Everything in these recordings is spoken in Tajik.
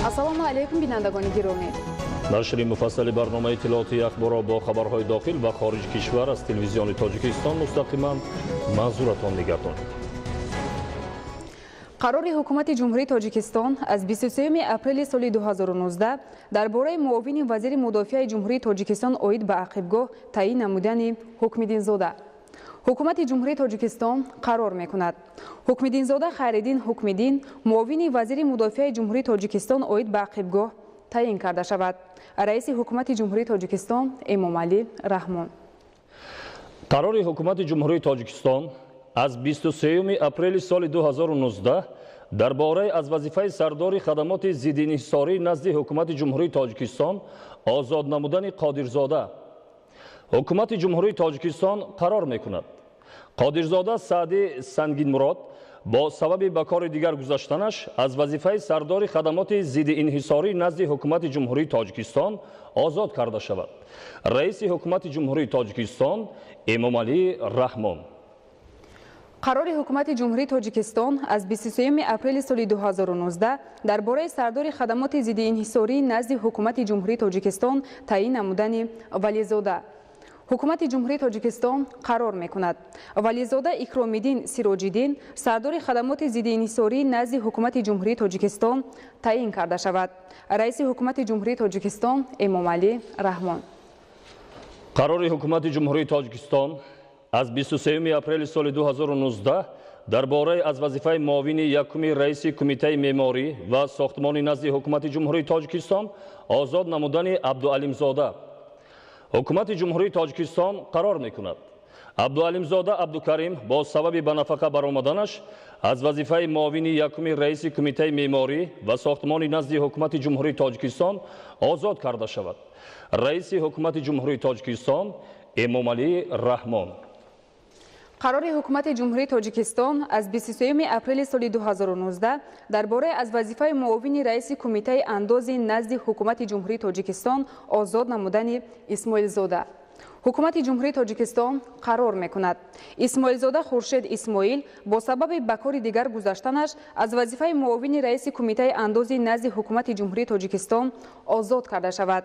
ассалому алайкум бинандагони гиромӣ. нашри муфассали барномаи иттилооти ахборот бо хабарҳои дохил ва хориҷи кишвар аз телевизиони Тоҷикистон мустақиман манзуратон мегардонем. қарори ҳукумати ҷумҳурии Тоҷикистон аз 23 апрели соли 2019 дар бораи муовини вазири мудофиаи ҷумҳурии Тоҷикистон оид ба ақибгоҳ таъин намудани Ҳукмиддинзода. ҳукумати ҷумҳурии Тоҷикистон қарор мекунад Ҳукмиддинзода Хайриддин Ҳукмиддин муовини вазири мудофиаи ҷумҳурии Тоҷикистон оид ба ақибгоҳ таъин карда шавад. раиси ҳукумати ҷумҳурии Тоҷикистон Эмомалӣ Раҳмон. қарори ҳукумати ҷумҳурии Тоҷикистон аз 23 апрели соли 2019 дар бораи аз вазифаи сардори хадамоти зиддинҳисорӣ назди ҳукумати ҷумҳурии Тоҷикистон озод намудани Қодирзода. ҳукумати ҷумҳурии Тоҷикистон қарор мекунад Қодирзода Саъди Сангинмурод бо сабаби ба кори дигар гузаштанаш аз вазифаи сардори хадамоти зиддинҳисорӣ назди ҳукумати ҷумҳурии Тоҷикистон озод карда шавад. раиси ҳукумати ҷумҳурии Тоҷикистон Эмомалӣ Раҳмон. қарори ҳукумати ҷумҳурии Тоҷикистон аз 23 апрели соли 2019 дар бораи сардори хадамоти зиддинҳисорӣ назди ҳукумати ҷумҳурии Тоҷикистон таъин намудани Вализода. ҳукумати ҷумҳурии Тоҷикистон қарор мекунад Вализода Икромиддин Сироҷиддин сардори хадамоти зиддинҳисорӣ назди ҳукумати ҷумҳурии Тоҷикистон таъин карда шавад. раиси ҳукумати ҷумҳурии Тоҷикистон Эмомалӣ Раҳмон. қарори ҳукумати ҷумҳурии Тоҷикистон аз 23 апрели соли 2019 дар бораи аз вазифаи муовини якуми раиси кумитаи меъморӣ ва сохтмонӣ назди ҳукумати ҷумҳурии Тоҷикистон озод намудани Абдуалимзода. ҳукумати ҷумҳурии Тоҷикистон қарор мекунад Абдуалимзода Абдукарим бо сабаби ба нафақа баромаданаш аз вазифаи муовини якуми раиси кумитаи меъморӣ ва сохтмонӣ назди ҳукумати ҷумҳурии Тоҷикистон озод карда шавад. раиси ҳукумати ҷумҳурии Тоҷикистон Эмомалӣ Раҳмон. қарори ҳукумати ҷумҳурии Тоҷикистон аз 23 апрели соли 2019 дар бораи аз вазифаи муовини раиси кумитаи андози назди ҳукумати ҷумҳурии Тоҷикистон озод намудани Исмоилзода. ҳукумати ҷумҳурии Тоҷикистон қарор мекунад Исмоилзода Хуршед Исмоил бо сабаби ба кори дигар гузаштанаш аз вазифаи муовини раиси кумитаи андози назди ҳукумати ҷумҳурии Тоҷикистон озод карда шавад.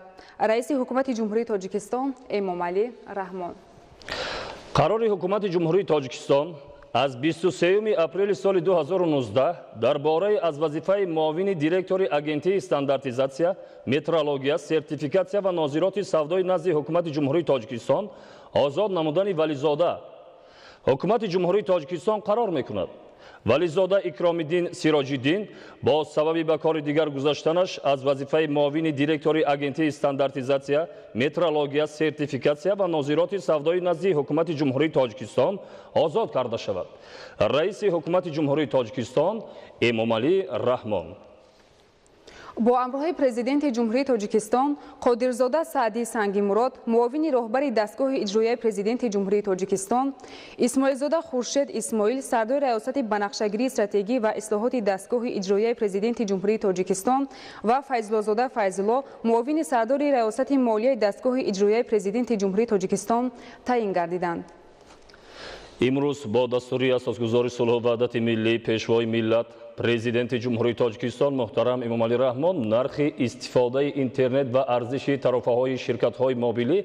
раиси ҳукумати ҷумҳурии Тоҷикистон Эмомалӣ Раҳмон. қарори ҳукумати ҷумҳурии Тоҷикистон аз 23 апрели соли 2019 дар бораи аз вазифаи муовини директори агентии стандартизатсия, метрология, сертификатсия ва нозироти савдои назди ҳукумати ҷумҳурии Тоҷикистон озод намудани Вализода. ҳукумати ҷумҳурии Тоҷикистон қарор мекунад Вализода Икромиддин Сироҷиддин бо сабаби ба кори дигар гузаштанаш аз вазифаи муовини директори агентии стандартизатсия, метрология, сертификатсия ва нозироти савдои назди ҳукумати ҷумҳурии Тоҷикистон озод карда шавад. раиси ҳукумати ҷумҳурии Тоҷикистон Эмомалӣ Раҳмон. бо амрҳои президенти ҷумҳурии Тоҷикистон Қодирзода Саъди Сангимурод, муовини роҳбари дастгоҳи иҷроияи президенти ҷумҳурии Тоҷикистон, Исмоилзода Хуршед Исмоил сардори раёсати банақшагирии стратегӣ ва ислоҳоти дастгоҳи иҷроияи президенти ҷумҳурии Тоҷикистон ва Файзлозода Файзулло, муовини сардори раёсати молияи дастгоҳи иҷроияи президенти ҷумҳурии Тоҷикистон таъин гардиданд. имрӯз бо дастури асосгузори сулҳу ваҳдати миллӣ пешвои миллат президенти ҷумҳурии Тоҷикистон муҳтарам Эмомалӣ Раҳмон нархи истифодаи интернет ва арзиши тарофаҳои ширкатҳои мобилӣ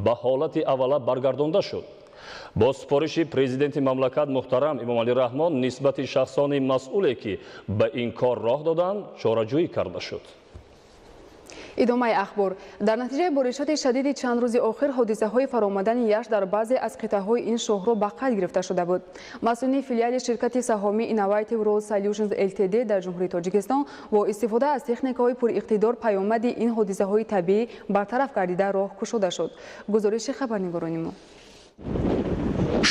ба ҳолати аввала баргардонда шуд. бо супориши президенти мамлакат муҳтарам Эмомалӣ Раҳмон нисбати шахсони масъуле ки ба ин кор роҳ доданд чораҷӯӣ карда шуд. идомаи ахбор. дар натиҷаи боришоти шадиди чанд рӯзи охир ҳодисаҳои фаромадани яш дар баъзе аз қитъаҳои ин шоҳро ба қайд гирифта шуда буд. масъулини филиали ширкати саҳомии Innovative Road Solutions Ltd дар ҷумҳурии Тоҷикистон бо истифода аз техникаҳои пуриқтидор паёмади ин ҳодисаҳои табиӣ бартараф гардида роҳ кушода шуд. гузориши хабарнигорони мо.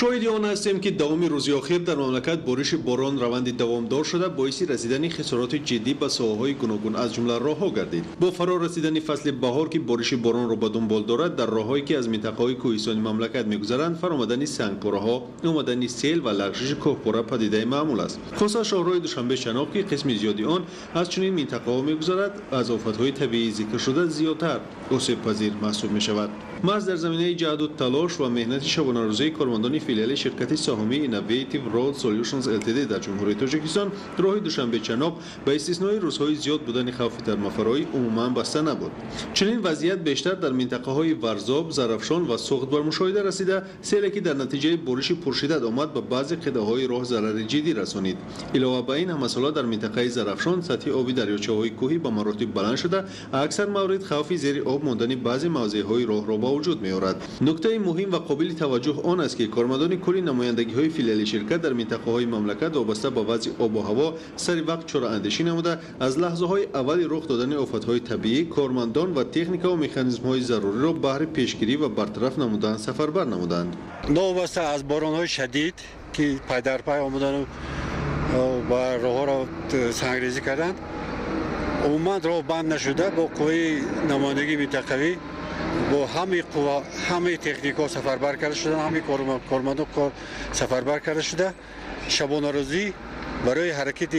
шоҳиди он ҳастем ки давоми рӯзи охир дар мамлакат бориши борон раванди давомдор шуда боиси расидани хисороти ҷиддӣ ба соҳаҳои гуногун аз ҷумла роҳҳо гардид. бо фаро расидани фасли баҳор ки бориши боронро ба дунбол дорад дар роҳҳое ки аз минтақаҳои кӯҳистони мамлакат мегузаранд фаромадани сангпораҳо, омадани сел ва лағжиши коҳпора падидаи маъмул аст. хоса шоҳроҳи Душанбе Шаноқ ки қисми зиёди он аз чунин минтақаҳо мегузарад аз офатҳои табиӣ зикршуда зиёдтар осебпазир маҳсуб мешавад. маҳз дар заминаи ҷаҳду талош ва меҳнати шабонарӯзаи кормандони فیلیال شرکت سهامی اینوویتیو رود سولوشنز LTD در جمهوری تاجیکستان راه دوشنبه چناب به استثنای روزهای زیاد بودن خوف در مفرهای عموما بسته نبود. چنین وضعیت بیشتر در منطقه‌های ورزاب، زرافشان و سوخت بر مشاهده رسیده، سیلی که در نتیجه بارش پرشدت آمد به بعضی قطعه‌های راه ضرر جدی رسانید. علاوه بر این مسئله در منطقه زرافشان سطح آبی دریاچه‌های کوهی به مراتب بلند شده، اکثر موارد خوف زیر آب ماندن بعضی موضع‌های راه را با وجود می‌آورد. نکته مهم و قابل توجه آن است که کارمندان کل نمایندگی‌های فیلیال شرکت در منطقه‌های مملکت وابسته به وضع آب و هوا سری وقت چاره‌اندیشی نموده، از لحظه‌های اول رخ دادن آفت‌های طبیعی کارمندان و تکنیک و مکانیزم‌های ضروری را بهر پیشگیری و برطرف نمودن سفربر نمودند. نوبسته از باران‌های شدید که پای در پای آمدن و راه‌ها را سنگریزی کردند، عموما راه بند نشده. با قوه نمایندگی منطقوی با همه تکنیک‌ها سفربر کرده شده، همه کارمندان سفربر کرده شده. شبانه روزی برای حرکت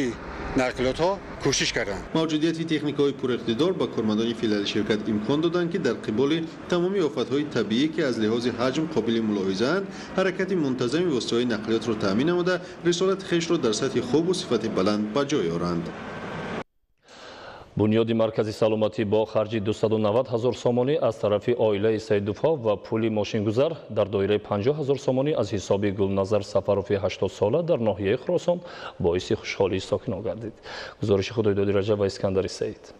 نقلیات ها کوشش کردند. موجودیت تکنیک‌های پر اقتدار با کارمندان فیلیال شرکت امکان دادند که در قبال تمامی آفت‌های طبیعی که از لحاظ حجم قابل ملاحظه اند، حرکت منتظم وسایل نقلیات را تامین نموده، رسالت خویش را در سطح خوب و صفت بلند به جای آورند. бунёди маркази саломатӣ бо харҷи 290 000 сомонӣ аз тарафи оилаи Саидовҳо ва пули мошингузар дар доираи 50 000 сомонӣ аз ҳисоби Гулназар Сафарови 80 сола дар ноҳияи Хуросон боиси хушҳолии сокинон гардид. гузориши Худойдоди Раҷаб ва Искандари Саид.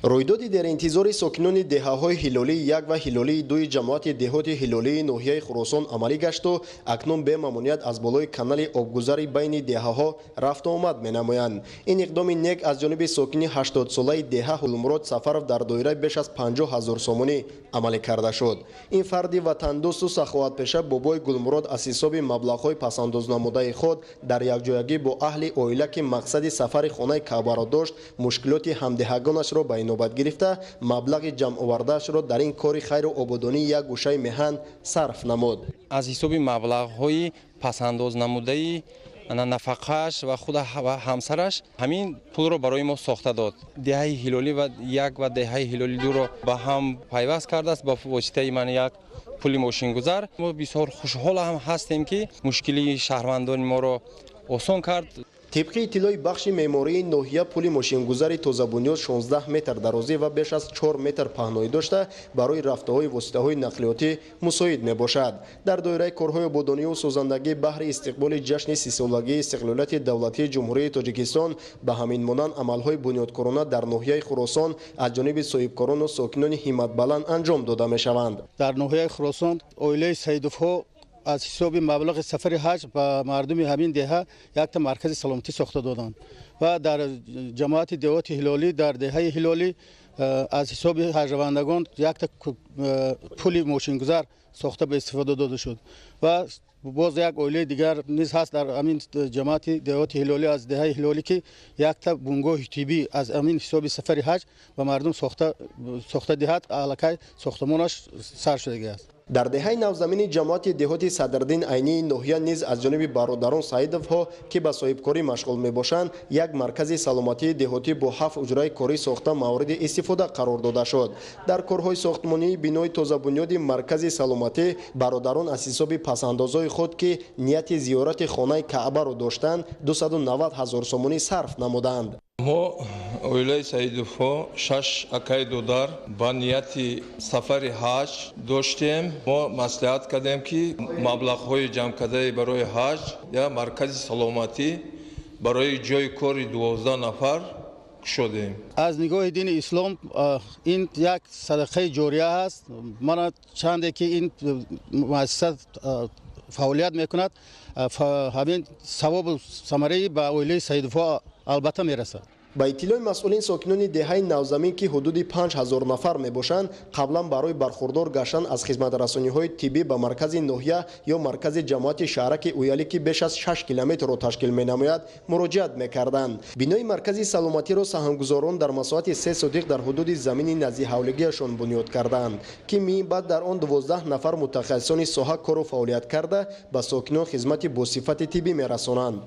رویداد در انتظار ساکنان دهه‌های هلالی 1 و هلالی 2 جماعت دهات هلالی ناحیه خراسان عملی گشت و اکنون به ممانعت از بالای کانال آبگذاری بین دهه‌ها رفت و آمد می‌نمایند. این اقدام نیک از جانب ساکن 80 ساله دهه هولمراد سفرов در دایره بیش از 50 000 سومانی عملی کرده شد. این فرد وطندوست و سخاوتپیشه بابای گلمراد از حساب مبلغ‌های پس‌انداز نموده خود در یکجایگی با اهل عائله که مقصد سفر خانه کعبه را داشت مشکلات همدهگانش را به نوبت گرفته مبلغ جمع آورده‌اش را در این کار خیر و آبادانی یک گوشه میهن صرف نمود. از حساب مبلغ‌های پس‌انداز نموده نفقه‌اش و خود همسرش همین پول را برای ما ساخته داد. دهه هلالی و 1 و دهه هلالی 2 را به هم پیوست کرده است با واسطه من یک پول ماشین‌گذار. ما بسیار خوشحال هم هستیم که مشکلی شهروندان ما را آسان کرد. طبق اطلاع بخش معماری ناحیه پل ماشین‌گذاری تازه بنیاد 16 متر درازی و بیش از 4 متر پهنایی داشته برای رفته‌های واسطه‌های نقلیاتی مساعد میباشد. در دایره کارهای آبادانی و سازندگی بهر استقبال جشن 30 سالگی استقلالیت دولتی جمهوری تاجیکستان به همین مانند عمل‌های بنیادکارانه در ناحیه خراسان از جانب صاحبکاران و ساکنان همت بلند انجام داده می‌شوند. در ناحیه خراسان عائله سیدوف‌ها از حساب مبلغ سفر حج به مردم همین دهه یک تا مرکز سلامتی ساخته دادند و در جماعت دهات هلالی در دهه هلالی از حساب حجروندگان یک تا پول ماشین‌گذار ساخته به استفاده داده شد و باز یک عائله دیگر نیز هست در همین جماعت دهات هلالی از دهه هلالی که یک تا بنگاه طبی از همین حساب سفر حج و مردم ساخته دهات علاقه ساختمانش سر شده است. در دهه نوزمین جماعت دهات صدرالدین عینی ناحیه نیز از جانب برادران سعیدوف‌ها که به صاحبکاری مشغول میباشند یک مرکز سلامتی دهاتی با 7 اجرای کاری ساخته مورد استفاده قرار داده شد. در کارهای ساختمانی بنای تازه بنیاد مرکز سلامتی برادران از حساب پس‌اندازهای خود که نیت زیارت خانه کعبه را داشتند 290 000 سومانی صرف نمودند. ما عائله سعیدوف‌ها 6 акай додар ба нияти сафари ҳаҷ доштем. мо маслиҳат кардем ки маблағҳои ҷамъкардаи барои ҳаҷ я маркази саломатӣ барои ҷои кори 12 нафар кушодем. از نگاه دین اسلام این یک صدقه جاریه است. من چنده که این مؤسسه فعالیت میکند همین ثواب و ثمره به عائله سعیدوف‌ها البته میرسد. با اطلاع مسئولین ساکنان دهه نوزمین که حدود 5000 نفر میباشند قبلا برای برخوردار گشتن از خدمت رسانی‌های طبی به مرکز ناحیه یا مرکز جماعت شهرک اویالی که بیش از 6 کیلومتر را تشکیل مینماید مراجعت میکردند. بنای مرکز سلامتی را سهامگزاران در مساحت 3 صدیق در حدود زمین نزدیک حولگیشان بنیاد کردند که می بعد در آن 12 نفر متخصصان ساحه کار و فعالیت کرده به ساکنان خدمت با صفت طبی میرسانند.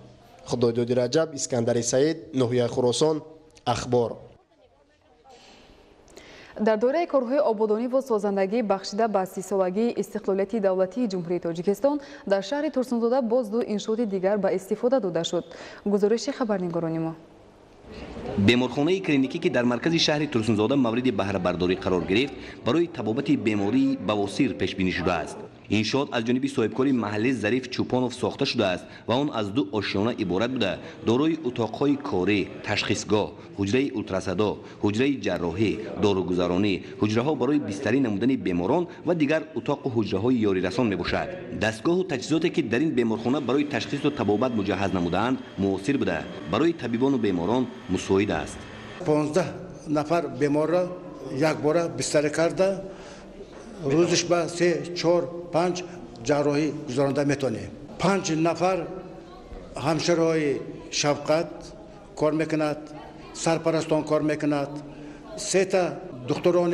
خدایداد رجب، اسکندر سعید، ناحیه خراسان، اخبار. در دوره کارهای آبادانی و سازندگی بخشیده به 30 سالگی استقلالیت دولتی جمهوری تاجیکستان در شهر ترسونزاده باز دو انشاءات دیگر به استفاده داده شد. گزارش خبرنگاران ما. بیمارخانه کلینیکی که در مرکز شهر ترسونزاده مورد بهره برداری قرار گرفت برای تبابت بیماری بواسیر پیش بینی شده است. انشاءات از جانب صاحبکار محله ظریف چوپانوف ساخته شده است و آن از دو آشیانه عبارت بوده دارای اتاقهای کاری، تشخیصگاه، حجره اولتراسدا، حجره جراحی، داروگذرانی، حجره‌ها برای بستری نمودن بیماران و دیگر اتاق و حجره‌های یاری رسان میباشد. دستگاه و تجهیزاتی که در این بیمارخانه برای تشخیص و تبابت مجهز نمودند موثر بوده برای طبیبان و بیماران مساعد است. 15 نفر بیمار را یک بار بستری کرده روزش به 3 4 5 جراحی گذرانده میتونه. 5 نفر همشیرهای شفقت کار میکند، سرپرستان کار میکند، 3 تا دکتران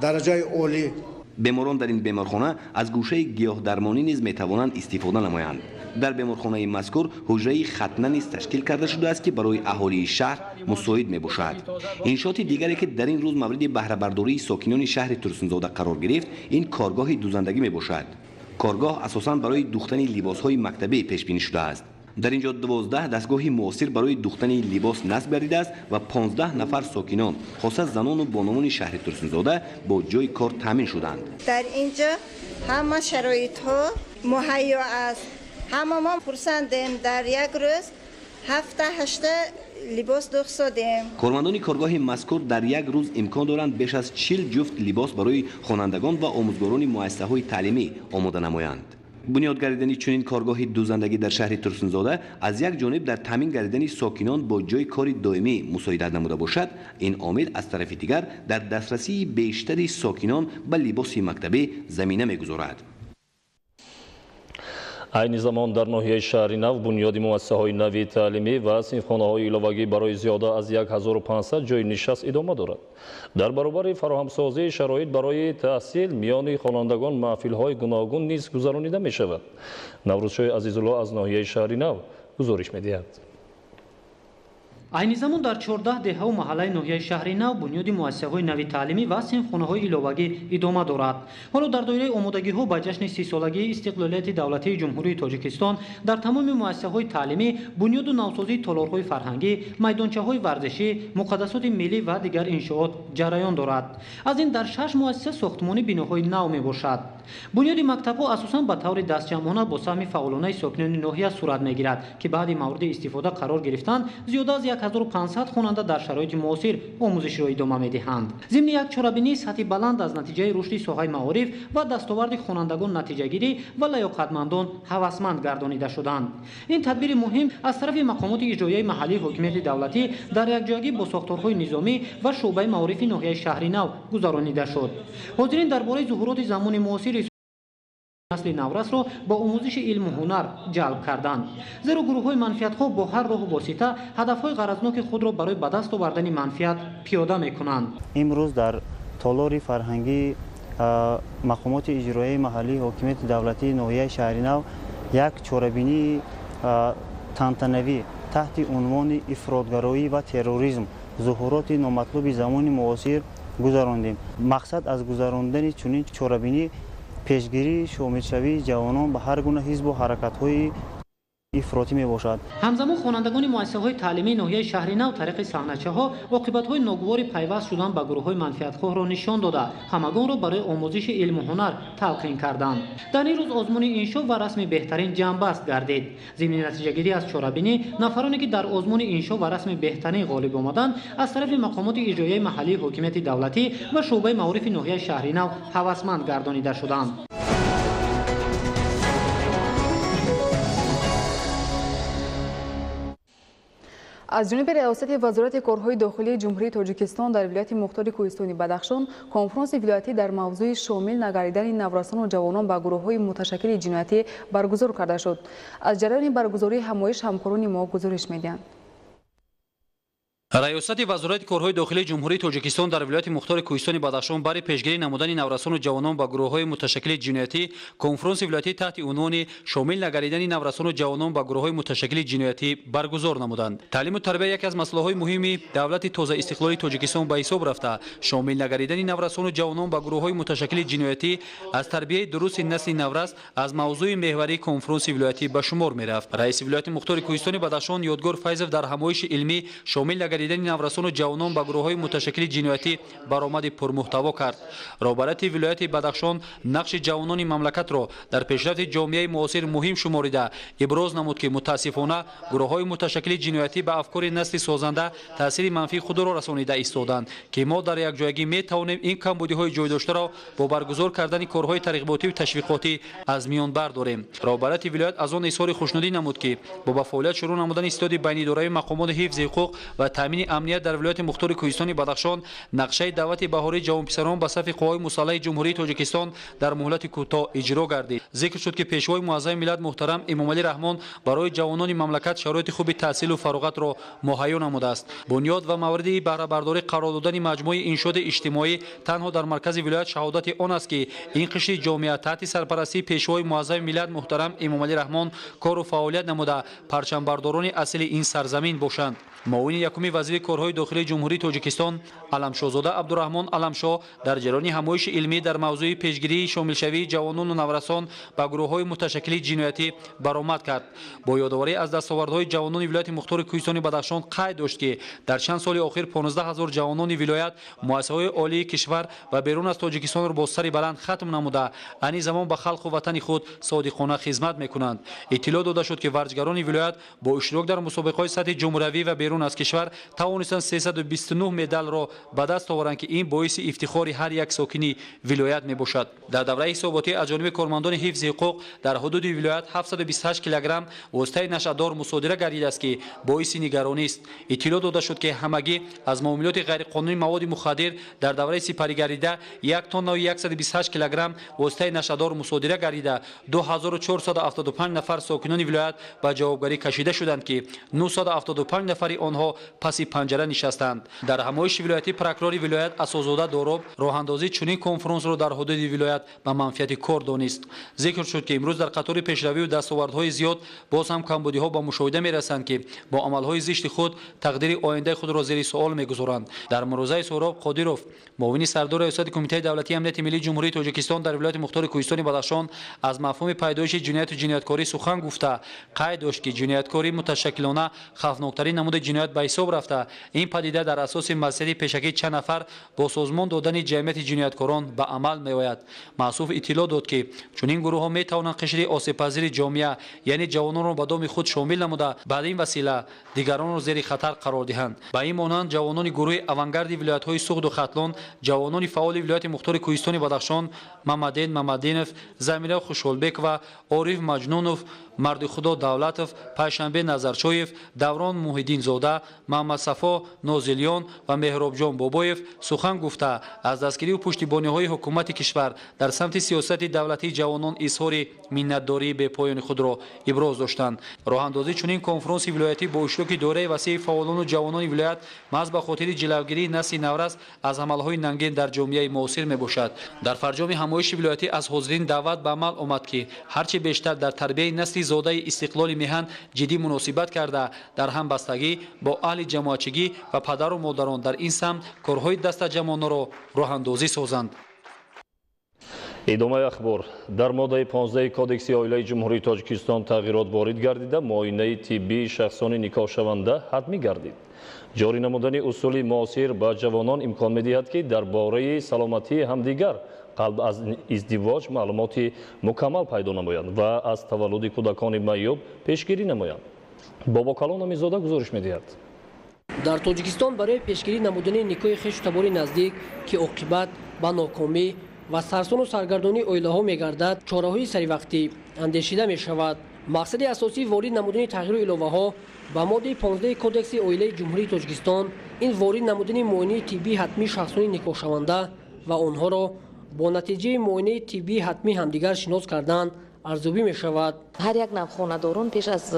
درجه عالی. بیماران در این بیمارخانه از گوشه گیاه درمانی نیز میتوانند استفاده نمایند. در بیمارخانه مذکور حجره ختنه نیز تشکیل کرده شده است که برای اهالی شهر مساعد می باشد. انشاءات دیگری که در این روز مورد بهره برداری ساکنان شهر ترسونزاده قرار گرفت این کارگاه دوزندگی می باشد. کارگاه اساساً برای دوختن لباس‌های مکتبی پیش بینی شده است. در اینجا 12 دستگاه معاصر برای دوختن لباس نصب گردیده است و 15 نفر ساکنان خاصه زنان و بانوان شهر ترسونزاده با جای کار تامین شدند. در اینجا همه شرایط ها مهیا است. همه ما پرسندیم در یک روز 7-8 لباس دوختیم. کارمندان کارگاه مذکور در یک روز امکان دارند بیش از 40 جفت لباس برای خوانندگان و آموزگاران مؤسسه‌های تعلیمی آماده نمایند. بنیاد گردیدن چنین کارگاه دوزندگی در شهر ترسونزاده از یک جانب در تامین گردیدن ساکنان با جای کار دائمی مساعدت نموده باشد، این عامل از طرف دیگر در دسترسی بیشتری ساکنان به لباس مکتبی زمینه می‌گذارد. айни замон дар ноҳияи шаҳри нав бунёди муассисаҳои нави таълимӣ ва синфхонаҳои иловагӣ барои зиёда аз 1500 ҷойи нишаст идома дорад. дар баробари фароҳамсозии шароит барои таҳсил миёни хонандагон маҳфилҳои гуногун низ гузаронида мешавад. наврӯзшоҳи азизулло аз ноҳияи шаҳри нав гузориш медиҳад. айни замон дар 14 деҳаву маҳаллаи ноҳияи шаҳри нав бунёди муассисаҳои нави таълимӣ ва синфхонаҳои иловагӣ идома дорад. ҳоло дар доираи омодагиҳо ба ҷашни 30 солагии истиқлолияти давлатии ҷумҳурии тоҷикистон дар тамоми муассисаҳои таълимӣ бунёду навсозии толорҳои фарҳангӣ, майдончаҳои варзишӣ, муқаддасоти миллӣ ва дигар иншоот ҷараён дорад. аз ин дар 6 муассиса сохтмони биноҳои нав мебошад. бунёди мактабҳо асосан ба таври дастҷамъона бо саҳми фаъолонаи сокинони ноҳия сурат мегирад ки баъди мавриди истифода қарор гирифтан зиёда аз 1500 хонанда дар шароити муосир омӯзишро идома медиҳанд. зимни як чорабинии сатҳи баланд аз натиҷаи рушди соҳаи маориф ва дастоварди хонандагон натиҷагирӣ ва лаёқатмандон ҳавасманд гардонида шуданд. ин тадбири муҳим аз тарафи мақомоти иҷроияи маҳаллии ҳокимияти давлатӣ дар якҷоягӣ бо сохторҳои низомӣ ва шуъбаи маорифи ноҳияи шаҳри нав гузаронида шуд. ҳозирин дар бораи зуҳуроти замони муосир насли наврасро ба омӯзиши илму ҳунар ҷалб карданд. зеро гурӯҳҳои манфиатхоҳ бо ҳар роҳу восита ҳадафҳои ғаразноки худро барои ба даст овардани манфиат пиёда мекунанд. имрӯз дар толори фарҳангӣ мақомоти иҷроияи маҳаллии ҳокимияти давлатии ноҳияи шаҳри нав як чорабинии тантанавӣ таҳти унвони ифротгароӣ ва терроризм зуҳуроти номатлуби замони муосир гузарондем. мақсад аз гузарондани чунин чорабинӣ пешгирии шомилшавии ҷавонон ба ҳар гуна ҳизбу ҳаракатҳои ифротӣ мебошад. ҳамзамон хонандагони муассисаҳои таълимии ноҳияи шаҳри нав тариқи саҳначаҳо оқибатҳои ногувори пайваст шудан ба гурӯҳҳои манфиатхоҳро нишон дода ҳамагонро барои омӯзиши илму ҳунар талқин карданд. дар ин рӯз озмуни иншо ва расми беҳтарин ҷамъбаст гардид. зимни натиҷагирӣ аз чорабинӣ нафароне ки дар озмуни иншо ва расми беҳтарин ғолиб омаданд аз тарафи мақомоти иҷроияи маҳаллии ҳокимияти давлатӣ ва шуъбаи маорифи ноҳияи шаҳри нав ҳавасманд гардонида шуданд. از جانب ریاست وزارت کارهای داخلی جمهوری تاجیکستان در ولایت مختار کوهستانی بدخشان کنفرانس ولایتی در موضوع شامل نگریدن نورسان و جوانان به گروه‌های متشکل جنایتی برگزار کرده شد. از جریان برگزاری همایش همکاران ما گزارش می‌دهند. риёсати вазорати корҳои дохилии ҷумҳурии тоҷикистон дар вилояти мухтори кӯҳистони бадахшон бари пешгирии намудани наврасону ҷавонон ба гурӯҳҳои муташаккили ҷиноятӣ конфронси вилоятӣ таҳти унвони шомил нагаридани наврасону ҷавонон ба гурӯҳҳои муташаккили ҷиноятӣ баргузор намуданд. Таълиму тарбия яке аз масъалаҳои муҳими давлати тоза истиқлолии тоҷикистон ба ҳисоб рафта, шомил нагаридани наврасону ҷавонон ба гурӯҳҳои муташаккили ҷиноятӣ аз тарбияи дурусти насли наврас аз мавзӯи меҳварии конфронси вилоятӣ ба шумор мерафт. раиси вилояти мухтори кӯҳистони бадахшон Ёдгор Файзов дар ҳамоиши илмӣ шомил нагаридани наврасону ҷавонон ба гурӯҳҳои муташаккили ҷиноятӣ баромади пурмуҳтаво кард. роҳбарати вилояти бадахшон нақши ҷавонони мамлакатро дар пешрафти ҷомеаи муосир муҳим шуморида иброз намуд, ки мутаассифона гурӯҳҳои муташаккили ҷиноятӣ ба афкори насли созанда таъсири манфии худро расонида истоданд, ки мо дар якҷоягӣ метавонем ин камбудиҳои ҷойдоштаро бо баргузор кардани корҳои тарғиботиву ташвиқотӣ аз миён бардорем. роҳбарати вилоят аз он изҳори хушнудӣ намуд, ки бо ба фаъолият шурӯъ намудани истиҳоди байнидорави мақомоти ҳифзи ҳуқуқ ва таъмини амният дар вилояти мухтори кӯҳистони бадахшон нақшаи даъвати баҳории ҷавонписарон ба сафи қувваҳои мусаллаҳи ҷумҳурии тоҷикистон дар муҳлати кӯтоҳ иҷро гардид. зикр шуд, ки пешвои муаззами миллат муҳтарам Эмомалӣ Раҳмон барои ҷавонони мамлакат шароити хуби таҳсилу фароғатро муҳайё намудааст. бунёд ва мавриди баҳрабардорӣ қарор додани маҷмӯи иншоти иҷтимоӣ танҳо дар маркази вилоят шаҳодати он аст, ки ин қишри ҷомеа таҳти сарпарастии пешвои муаззами миллат муҳтарам Эмомалӣ Раҳмон кору фаъолият намуда парчамбардорони асли ин сарзамин бошанд. муовини якуми вазири корҳои дохилии ҷумҳурии тоҷикистон Аламшозода Абдураҳмон Аламшо дар ҷараёни ҳамоиши илмӣ дар мавзӯи пешгирии шомилшавии ҷавонону наврасон ба гурӯҳҳои муташаккили ҷиноятӣ баромад кард. бо ёдоварӣ аз дастовардҳои ҷавонони вилояти мухтори кӯҳистони бадахшон қайд дошт, ки дар чанд соли охир 15 000 ҷавонони вилоят муассисаҳои олии кишвар ва берун аз тоҷикистонро бо сари баланд хатм намуда айни замон ба халқу ватани худ содиқона хизмат мекунанд. иттилоъ дода шуд, ки варҷгарони вилоят бо иштирок дар мусобиқаҳои сатҳи ҷумҳуравӣ ва берун аз кишвар тавонистанд 329 медалро ба даст оваранд, ки ин боиси ифтихори ҳар як сокини вилоят мебошад. дар давраи ҳисоботӣ аз ҷониби кормандони ҳифзи ҳуқуқ дар ҳудуди вилоят 728 килограмм воситаи нашъатдор мусодира гардидааст, ки боиси нигаронист. иттилоъ дода шуд, ки ҳамагӣ аз маомилоти ғайриқонунии маводи мухаддир дар давраи сипаригарида 1 тонна 128 килограмм воситаи нашъатдор мусодира гардида 2475 нафар сокинони вилоят ба ҷавобгарӣ кашида шуданд, ки 975 нафари онҳо паси панҷара нишастанд. дар ҳамоиши вилоятӣ прокурори вилоят Асозода Дороб роҳандозии чунин конфронсро дар ҳудуди вилоят ба манфиати кор донист. зикр шуд, ки имрӯз дар қатори пешравию дастовардҳои зиёд боз ҳам камбудиҳо ба мушоҳида мерасанд, ки бо амалҳои зишти худ тақдири ояндаи худро зери суол мегузоранд. дар мурӯзаи Сӯроб Қодиров муовини сардори риёсати кумитаи давлатии амнияти миллии ҷумҳурии тоҷикистон дар вилояти мухтори кӯҳистони бадахшон аз мафҳуми пайдоиши ҷинояту ҷинояткорӣ сухан гуфта қайд дошт, ки ҷинояткорӣ муташаккилона хавфноктарин намуди ҷиноят ба ҳисоб рафта. ин падида дар асоси маззияти пешакии чанд нафар бо созмон додани ҷамъияти ҷинояткорон ба амал меояд. маъсуф иттилоъ дод, ки чунин гурӯҳҳо метавонанд қишри осебпазири ҷомеа яъне ҷавононро ба доми худ шомил намуда баъд ин васила дигаронро зери хатар қарор диҳанд. ба ин монанд ҷавонони гурӯҳи авангарди вилоятҳои Суғду Хатлон, ҷавонони фаъоли вилояти мухтори кӯҳистони бадахшон Мамаден Мамадинов, Замира Хушҳолбекова, Ориф Маҷнунов, Мардихудо Давлатов, Пайшанбе Назарчоев, Даврон Муҳиддинзода, Маҳмад Сафо Нозилён ва Меҳробҷон Бобоев сухан гуфта аз дастгирию пуштибониҳои ҳукумати кишвар дар самти сиёсати давлатии ҷавонон изҳори миннатдории бепоёни худро иброз доштанд. роҳандозии чунин конфронси вилоятӣ бо иштироки доираи васеи фаъолону ҷавонони вилоят маҳз ба хотири ҷилавгирии насли наврас аз амалҳои нангин дар ҷомеаи муосир мебошад. дар фарҷоми ҳамоиши вилоятӣ аз ҳозирин даъват ба амал омад, ки ҳарчи бештар дар тарбияи насли зодаи истиқлоли меҳан ҷиддӣ муносибат карда дар ҳамбастагӣ бо аҳли ҷамоатчигӣ ва падару модарон дар ин самт корҳои дастаҷамонаро роҳандозӣ созанд. идомаи ахбор. дар моддаи 15 кодекси оилаи ҷумҳурии тоҷикистон тағйирот ворид гардида муоинаи тиббии шахсони никоҳшаванда ҳатмӣ гардид. ҷорӣ намудани усули муосир ба ҷавонон имкон медиҳад, ки дар бораи саломатии ҳамдигар қалб аз издивоҷ маълумоти мукаммал пайдо намоянд ва аз таваллуди кӯдакони маъёб пешгирӣ намоянд. Бобокалон Амизода гузориш медиҳад. дар тоҷикистон барои пешгирӣ намудани никоҳи хешу табори наздик, ки оқибат ба нокомӣ ва сарсону саргардонии оилаҳо мегардад, чораҳои саривақтӣ андешида мешавад. мақсади асосии ворид намудани тағйиру иловаҳо ба моддаи 15 кодекси оилаи ҷумҳурии тоҷикистон ин ворид намудани муоинаи тиббии ҳатмии шахсони никоҳшаванда ва онҳоро бо натиҷаи муоинаи тиббии ҳатмии ҳамдигар шинос кардан арзёбӣ мешавад. هر یک نوخانه‌داران پیش از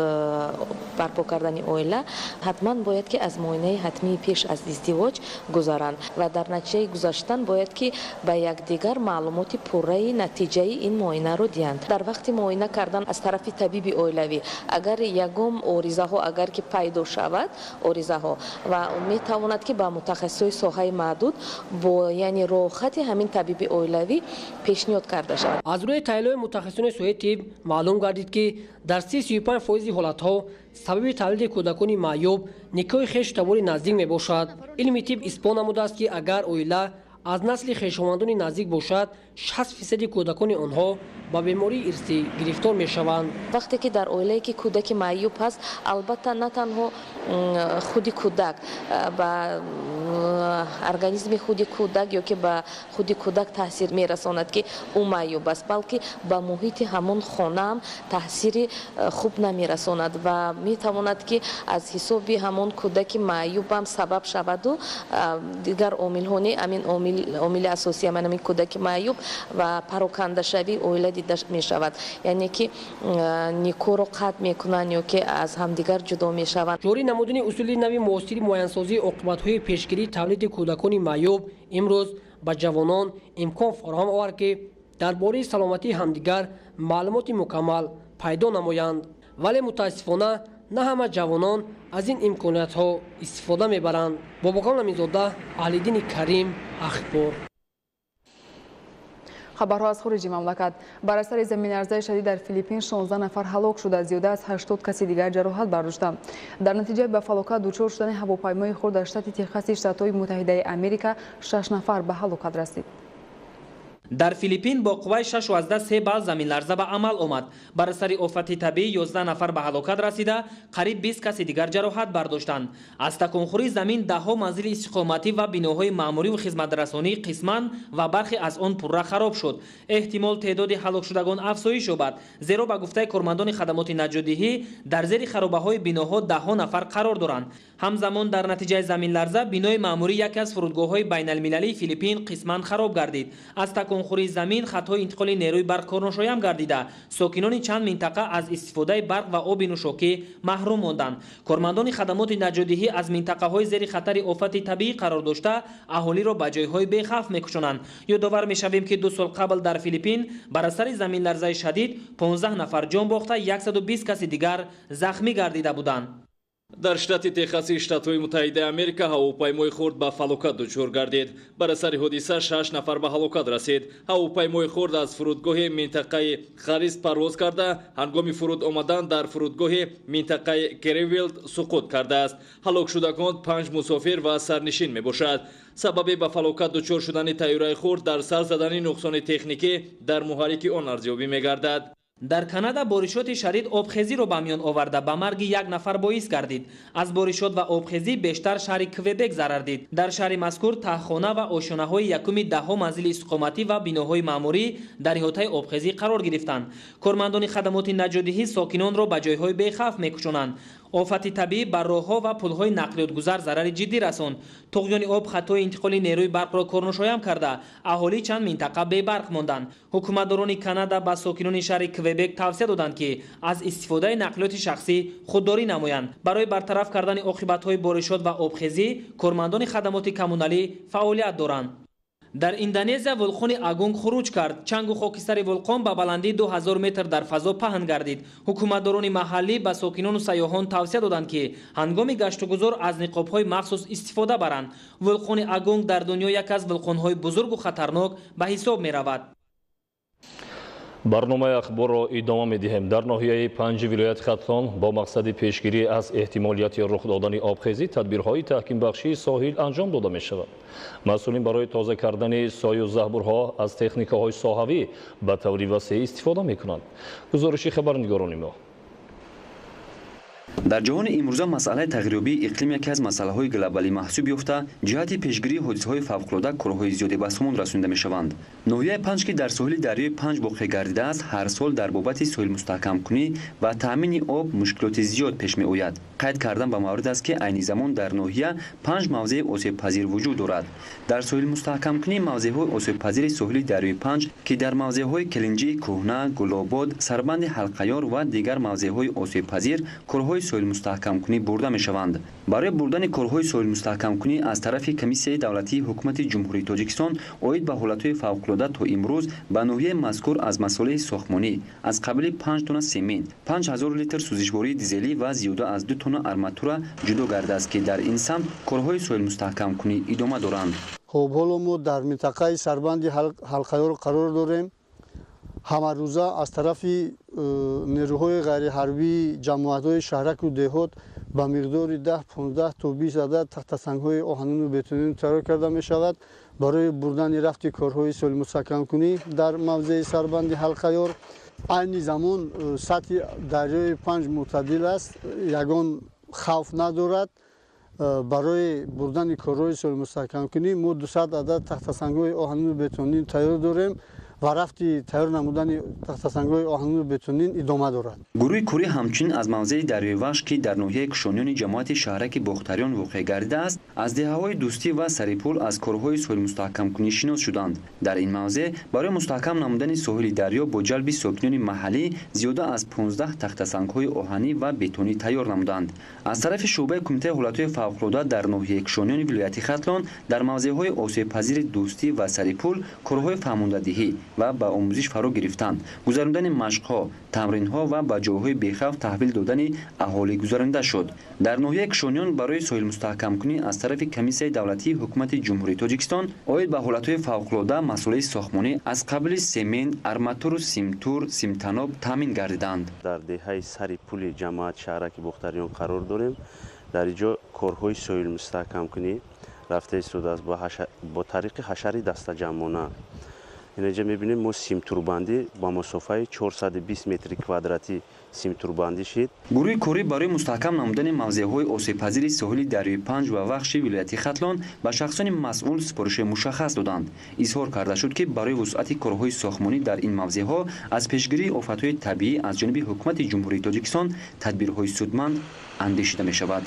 برپا کردن اویله حتما باید که از معاینه حتمی پیش از ازدواج گذارند و در نتیجه گذاشتن باید که به یکدیگر معلومات پوره نتیجه این معاینه رو دهند. در وقت معاینه کردن از طرف طبیب اویلوی اگر یگم عارضه ها اگر که پیدا شود عارضه ها و می تواند که با متخصص ساحه محدود با یعنی راحت همین طبیب اویلوی پیشنهاد کرده شود. از روی تحلیل متخصصان ساحه طب معلوم گردید که در 35% حالت‌ها سبب تولید کودکان معیوب نکاح خویشاوند نزدیک میباشد. علم طب اثبات نموده است که اگر اویله از نسل خویشاوندان نزدیک باشد 60% کودکان آنها با بیماری ارثی گرفتار میشوند. وقتی که در اویله که کودک معیوب هست البته نه تنها خود کودک با ارگانیسم خود کودک یا که با خود کودک تاثیر میرساند که او معیوب است بلکه با محیط همون خانه هم تاثیر خوب نمیرساند و میتواند که از حساب همون کودک معیوب هم سبب شود و دیگر عامل‌های همین عامل اساسی همین کودک معیوب و پراکنده شوی اویله دیده می شود یعنی که نیکو رو قطع میکنند یا که از همدیگر جدا می شوند. جاری نمودن اصول نوی معاصر معاینه‌سازی عاقبت‌های پیشگیری تولید کودکان معیوب امروز به جوانان امکان فراهم آورد که درباره سلامتی همدیگر معلومات مکمل پیدا نمایند ولی متاسفانه نه همه جوانان از این امکانات‌ها استفاده میبرند. باباکان امیرزاده، اهل‌دین کریم، اخبار. خبرها از خارج مملکت. بر اثر زمین‌لرزه شدید در فیلیپین 16 نفر هلاک شده، زیاده از 80 کسی دیگر جراحت برداشتند. در نتیجه به فلاکت دچار شدن هواپیمای خود در شتات تگزاس شتات متحده آمریکا 6 نفر به هلاکت رسید. در فیلیپین با قوه 6.3 بال زمین لرزه به عمل آمد. بر اثر آفت طبیعی 11 نفر به هلاکت رسیده، قریب 20 کسی دیگر جراحت برداشتند. از تکانخوری زمین دهها منزل استقامتی و بناهای معموری و خدمترسانی قسماً و برخی از آن پرره خراب شد. احتمال تعداد هلاک شدگان افزایش یابد، زیرا به گفته کارمندان خدمات نجات‌دهی در زیر خرابه‌های بناها دهها نفر قرار دارند. همزمان در نتیجه زمین لرزه بنای معموری یکی از فرودگاه‌های بین‌المللی فیلیپین قسماً خراب گردید. از تکانخوری زمین خطای انتقال نیروی برق کارناشایم گردیده، ساکنان چند منطقه از استفاده برق و آب نوشاکی محروم ماندند. کارمندان خدمات نجات‌دهی از منطقه‌های زیر خطر آفت طبیعی قرار داشته اهالی را به جای‌های بی‌خوف می‌کشانند. یادآور می‌شویم که 2 سال قبل در فیلیپین بر اثر زمین لرزه شدید 15 نفر جان باخته، 120 کسی دیگر زخمی گردیده بودند. در شتات تگزاس شتات‌های متحده آمریکا هواپیمای خرد به فلاکت دچار گردید. بر اثر حادثه 6 نفر به هلاکت رسید. هواپیمای خرد از فرودگاه منطقه خریس پرواز کرده، هنگام فرود آمدن در فرودگاه منطقه کریویلد سقوط کرده است. هلاک شدگان 5 مسافر و سرنشین میباشد. سبب به فلاکت دچار شدن طیاره خرد در سر زدن نقصان تکنیکی در محرک آن ارزیابی میگردد. در کانادا بارشات شدید آبخیزی را به میان آورده به مرگ 1 نفر باعث گردید. از بارشات و آبخیزی بیشتر شهر کویبک ضرر دید. در شهر مذکور تهخانه و آشیانه‌های یکم 10 منزل استقامتی و بناهای معموری در احاطه آبخیزی قرار گرفتند. کارمندان خدمات نجات‌دهی ساکنان را به جای‌های بی‌خوف می‌کشانند. آفت طبیعی بر راه‌ها و پل‌های نقلیات گذر ضرر جدی رساند. طغیان آب خطای انتقال نیروی برق را کارناشایم کرده، اهالی چند منطقه بی برق ماندند. حکومتداران کانادا به ساکنان شهر کویبک توصیه دادند که از استفاده نقلیات شخصی خودداری نمایند. برای برطرف کردن عاقبت‌های بارشات و آبخیزی، کارمندان خدمات کمونالی فعالیت دارند. در اندونزیا ولکان اگونگ خروج کرد. چنگ و خاکستر ولکان به بلندی 2000 متر در فضا پهن گردید. حکومتداران محلی به ساکنان و سیاحان توصیه دادند که هنگام گشت و گذار از نقاب‌های مخصوص استفاده برند. ولکان اگونگ در دنیا یک از ولکان‌های بزرگ و خطرناک به حساب می‌رود. برنامه اخبار را ادامه می‌دهیم. در ناحیه 5 ولایت خطلان با مقصد پیشگیری از احتمالیت رخ دادن آبخیزی تدبیرهای تحکیم بخشی ساحل انجام داده می‌شود. مسئولین برای تازه کردن سایه و زهبورها از تکنیک‌های ساحوی به طور وسیع استفاده می‌کنند. گزارش خبرنگاران ما. در جهان امروزه مسئله تغییریابی اقلیم یکی از مسائل گلوبالی محسوب یافته جهت پیشگیری حادثه‌های فوق‌العاده کارهای زیادی به سامان رسانیده می‌شوند. ناحیه 5 که در ساحل دریای 5 واقع گردیده است، هر سال در بابت ساحل مستحکم کنی و تامین آب مشکلات زیاد پیش می‌آید. قید کردن به مورد است که عین زمان در ناحیه 5 موضع آسیب پذیر وجود دارد. در ساحل مستحکم کنی موضع‌های آسیب پذیر ساحل دریای 5 که در موضع‌های کلنجی، کهنه، گلاباد، سربند حلقه‌یار و دیگر موضع‌های آسیب پذیر کارهای ساحل مستحکم کنی برده می‌شوند. برای بردن کارهای ساحل مستحکم کنی از طرف کمیسیه دولتی حکومت جمهوری تاجیکستان اید به حالت‌های فوق‌العاده تا امروز به ناحیه مذکور از مسائل ساختمانی از قبل 5 تن سمنت، 5000 لیتر سوزشواری دیزلی و زیاده از 2 تن ارماتور جدا گردیده است که در این سمت کارهای ساحل مستحکم کنی ادامه دارند. خب حالا ما در منطقه سربند حلقه‌یار قرار داریم. همه روزه از طرف نیروهای غیر حربی جماعت‌های شهرک و دهات با مقدار 10 15 تا 20 عدد تخت سنگ‌های آهنین و بتونین تیار کرده می شود برای بردن رفت کارهای ساحل مستحکم کنی در موضع سربند حلقه‌یار. عین زمان سطح دریای 5 معتدل است، یگان خوف ندارد. برای بردن کارهای ساحل مستحکم کنی ما 200 عدد تخت سنگ‌های آهنین و بتونین تیار داریم و رفتی تیار نمودن تخت سنگ‌های آهنین و بتونین ادامه دارد. گروه کوری همچنین از موضع دریای وحش که در ناحیه کشانیان جماعت شهرک باختریان واقع گردیده است، از دهه‌های دوستی و سریپول از کارهای ساحل مستحکم کنی شناس شدند. در این موضع برای مستحکم نمودن ساحل دریا با جلب ساکنان محلی زیاده از 15 تخت سنگ‌های آهنی و بتونی تیار نمودند. از طرف شعبه کمیته حالت‌های فوق‌العاده در ناحیه کشانیان ولایت ختلان در موضع‌های آسیب پذیر دوستی و سریپول کارهای فرماندهی و به آموزش فرا گرفتند، گذراندن مشق‌ها، تمرین‌ها و به جاهای بی‌خوف تحویل دادن اهالی گذرانده شد. در ناحیه کشانیان برای ساحل مستحکم کنی از طرف کمیسیه دولتی حکومت جمهوری تاجیکستان اید به حالت‌های فوق‌العاده مسائل ساختمانی از قبل سمنت، ارماتور و سیمتور، سیمتناب تامین گردیدند. در دهه سریپول جماعت شهرک باختریان قرار داریم. در اینجا کارهای ساحل مستحکم کنی رفته شده است با طریق حشره دسته جمعانه. اینجا می‌بینیم ما سیمتور بندی با مسافت 420 متر کوادراتی سیمتور بندی شد. گروه کوری برای مستحکم نمودن موضع‌های آسیب پذیر ساحل دریای 5 و وحش ولایت ختلان به شخصان مسئول سپارش مشخص دادند. اظهار کرده شد که برای وسعت کارهای ساختمانی در این موضع‌ها از پیشگیری آفت‌های طبیعی از جانب حکومت جمهوری تاجیکستان تدبیرهای سودمند اندیشیده می‌شود.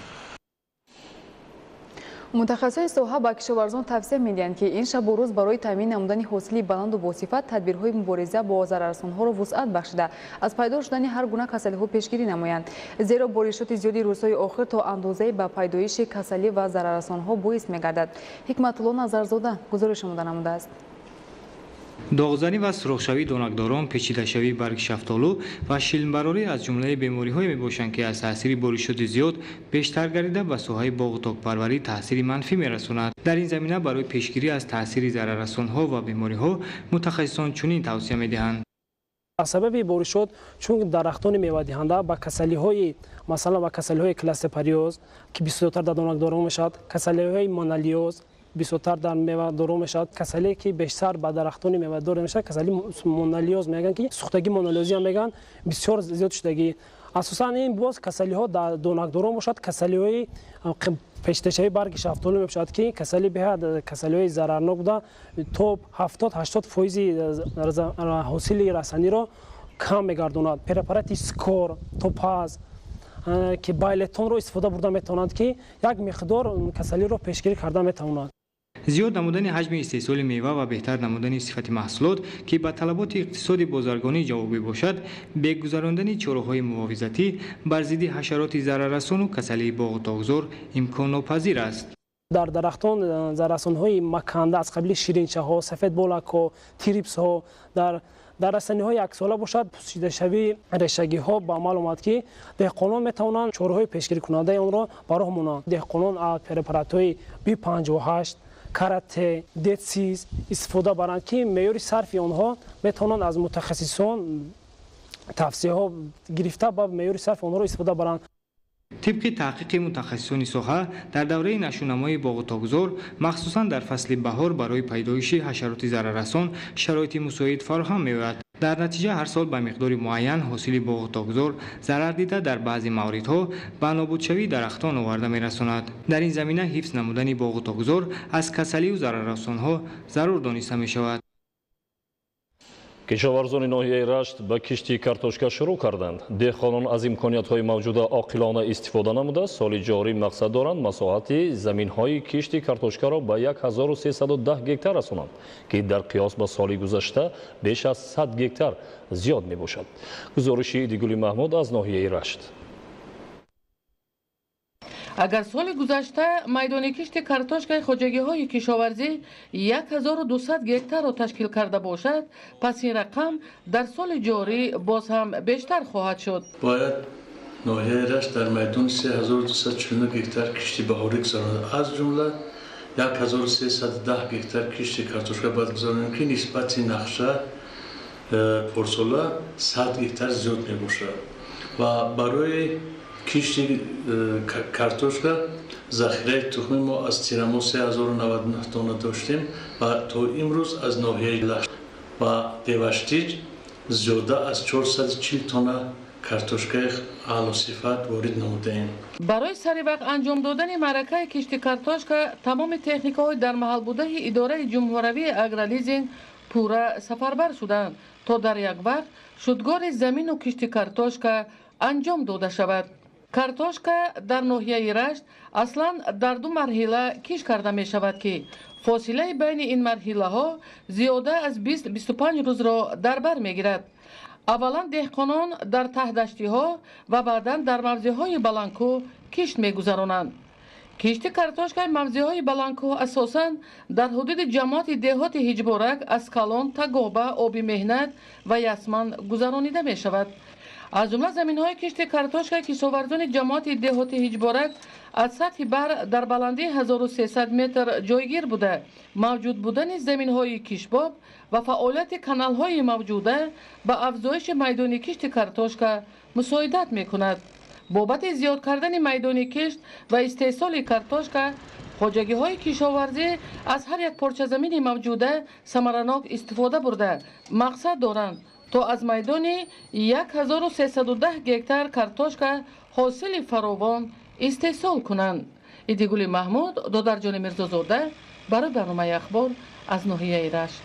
متخصصان ساحه با کشاورزان توصیه می‌دهند که این شب و روز برای تامین نمودن حاصل بلند و باصفت تدبیرهای مبارزه با ضرررسان‌ها را وسعت بخشیده از پیدا شدن هر گونه کسلی‌ها پیشگیری نمایند، زیرا بارشات زیادی روزهای آخر تا اندازه به پیدایش کسلی و ضرررسان‌ها باعث می‌گردد. حکمت الله نظرزاده گزارش نموده است. داغزنی و سرخشوی دانکداران، پیچیده شوی برگ شفتالو و شیلمبراری از جمله بیماری‌های میباشند که از تاثیر بارشات زیاد بیشتر گردیده و ساحه باغ و تاک‌پروری تاثیر منفی می‌رساند. در این زمینه برای پیشگیری از تاثیر ضرررسان‌ها و بیماری‌ها متخصصان چنین توصیه می‌دهند. از سبب بارشات چون درختان میوه دهنده با کسلی‌های مثلا با کسلی‌های کلاستریوز که بیشتر در دانکداران میشد، کسلی‌های مونالیوز بیشتر در میوه دارو میشد، کسلی که بیشتر به درختان میوه دار میشه کسلی مونالیوز میگن که سوختگی مونالیوزی هم میگن بسیار زیاد شدگی. اساسا این باز کسلی ها در دانکداران باشد، کسلی های پیچیده‌شوی برگ شفتالو میشد که کسلی به کسلی های ضررناک بوده تا 70-80% حاصل رسانی را کم میگرداند. پرپارات اسکور، توپاز که بایلتون رو استفاده برده میتونند که یک مقدار کسلی رو پیشگیری کرده میتونند. زیاد نمودن حجم استحصال میوه و بهتر نمودن صفت محصولات که به طلبات اقتصاد بازرگانی جوابی باشد، به گذراندن چاره‌های محافظتی بر ضد حشرات ضرررسان و کسلی باغ و داغزار امکان ناپذیر است. در درختان ضرررسان‌های مکنده از قبیل شیرینچه‌ها، سفید بالک‌ها، تریپس‌ها در رسانه‌های عکس‌العمل باشد پوشیده شوی ریشگی‌ها با عمل آمد که دهقانان میتوانند چاره‌های پیشگیری کننده آن را برای همون دهقانان از پرپارات‌های B58 کاراته دیتسیز استفاده برند که معیار صرف آنها میتوانند از متخصصان توصیه ها گرفته با معیار صرف آنها را استفاده برند. طبق تحقیق متخصصان ساحه در دوره نشونمای باغ تاگذار مخصوصا در فصل بهار برای پیدایش حشرات ضرررسان شرایط مساعد فراهم می‌آید. در نتیجه هر سال به مقدار معین حاصل باغ تاگذار ضرر دیده در بعضی موردها به نابودشوی درختان آورده می‌رساند. در این زمینه حفظ نمودن باغ تاگذار از کسلی و ضرررسان‌ها ضرور دانسته می‌شود. кишоварзони ноҳияи рашт ба кишти картошка шурӯъ карданд. деҳқонон аз имкониятҳои мавҷуда оқилона истифода намуда соли ҷорӣ мақсад доранд масоҳати заминҳои кишти картошкаро ба 1310 гектар расонанд, ки дар қиёс ба соли гузашта беш аз 100 гектар зиёд мебошад. гузориши Идигули Маҳмуд аз ноҳияи рашт. агар соли гузашта майдони кишти картошкаи хоҷагиҳои кишоварзӣ 1200 гектарро ташкил карда бошад, пас ин рақам дар соли ҷорӣ боз ҳам бештар хоҳад шуд. бояд ноҳияи рашт дар майдони 3249 гектар кишти баҳорӣ гузаронад, аз ҷумла 1310 гектар кишти картошка бояд гузаронем, ки нисбати нақша порсола 100 гектар зиёд мебошад ва барои кишти картошка захираи тухми мо аз тирамо 3099 тонна доштем ва то имрӯз аз ноҳияи лашт ва деваштиҷ зиёда аз 440 тонна картошкаи аълосифат ворид намудаем. барои саривақт анҷом додани маъракаи кишти картошка тамоми техникаҳои дар маҳалбудаи идораи ҷумҳуравии агролизинг пурра сафарбар шуданд, то дар як вақт шудгори замину кишти картошка анҷом дода шавад. картошка дар ноҳияи рашт аслан дар ду марҳила киш карда мешавад, ки фосилаи байни ин марҳилаҳо зиёда аз 20-25 рӯзро дар бар мегирад. аввалан деҳқонон дар таҳдаштиҳо ва баъдан дар мавзеъҳои баландкӯҳ кишт мегузаронанд. кишти картошкаи мавзеъҳои баландкӯҳ асосан дар ҳудуди ҷамоати деҳоти Ҳиҷборак аз Калон, Тагоба, Оби Меҳнат ва Ясман гузаронида мешавад. аз ҷумла заминҳои кишти картошкаи кишоварзони ҷамоати деҳоти Ҳиҷборак аз сатҳи бар дар баландии 1300 метр ҷойгир буда, мавҷуд будани заминҳои кишбоб ва фаъолияти каналҳои мавҷуда ба афзоиши майдони кишти картошка мусоидат мекунад. бобати зиёд кардани майдони кишт ва истеҳсоли картошка хоҷагиҳои кишоварзӣ аз ҳар як порча замини мавҷуда самаранок истифода бурда мақсад доранд то аз майдони 1310 гектар картошка ҳосили фаровон истеҳсол кунанд. Идигули Маҳмуд, Додарҷони Мирзозода, барои барномаи ахбор аз ноҳияи рашт.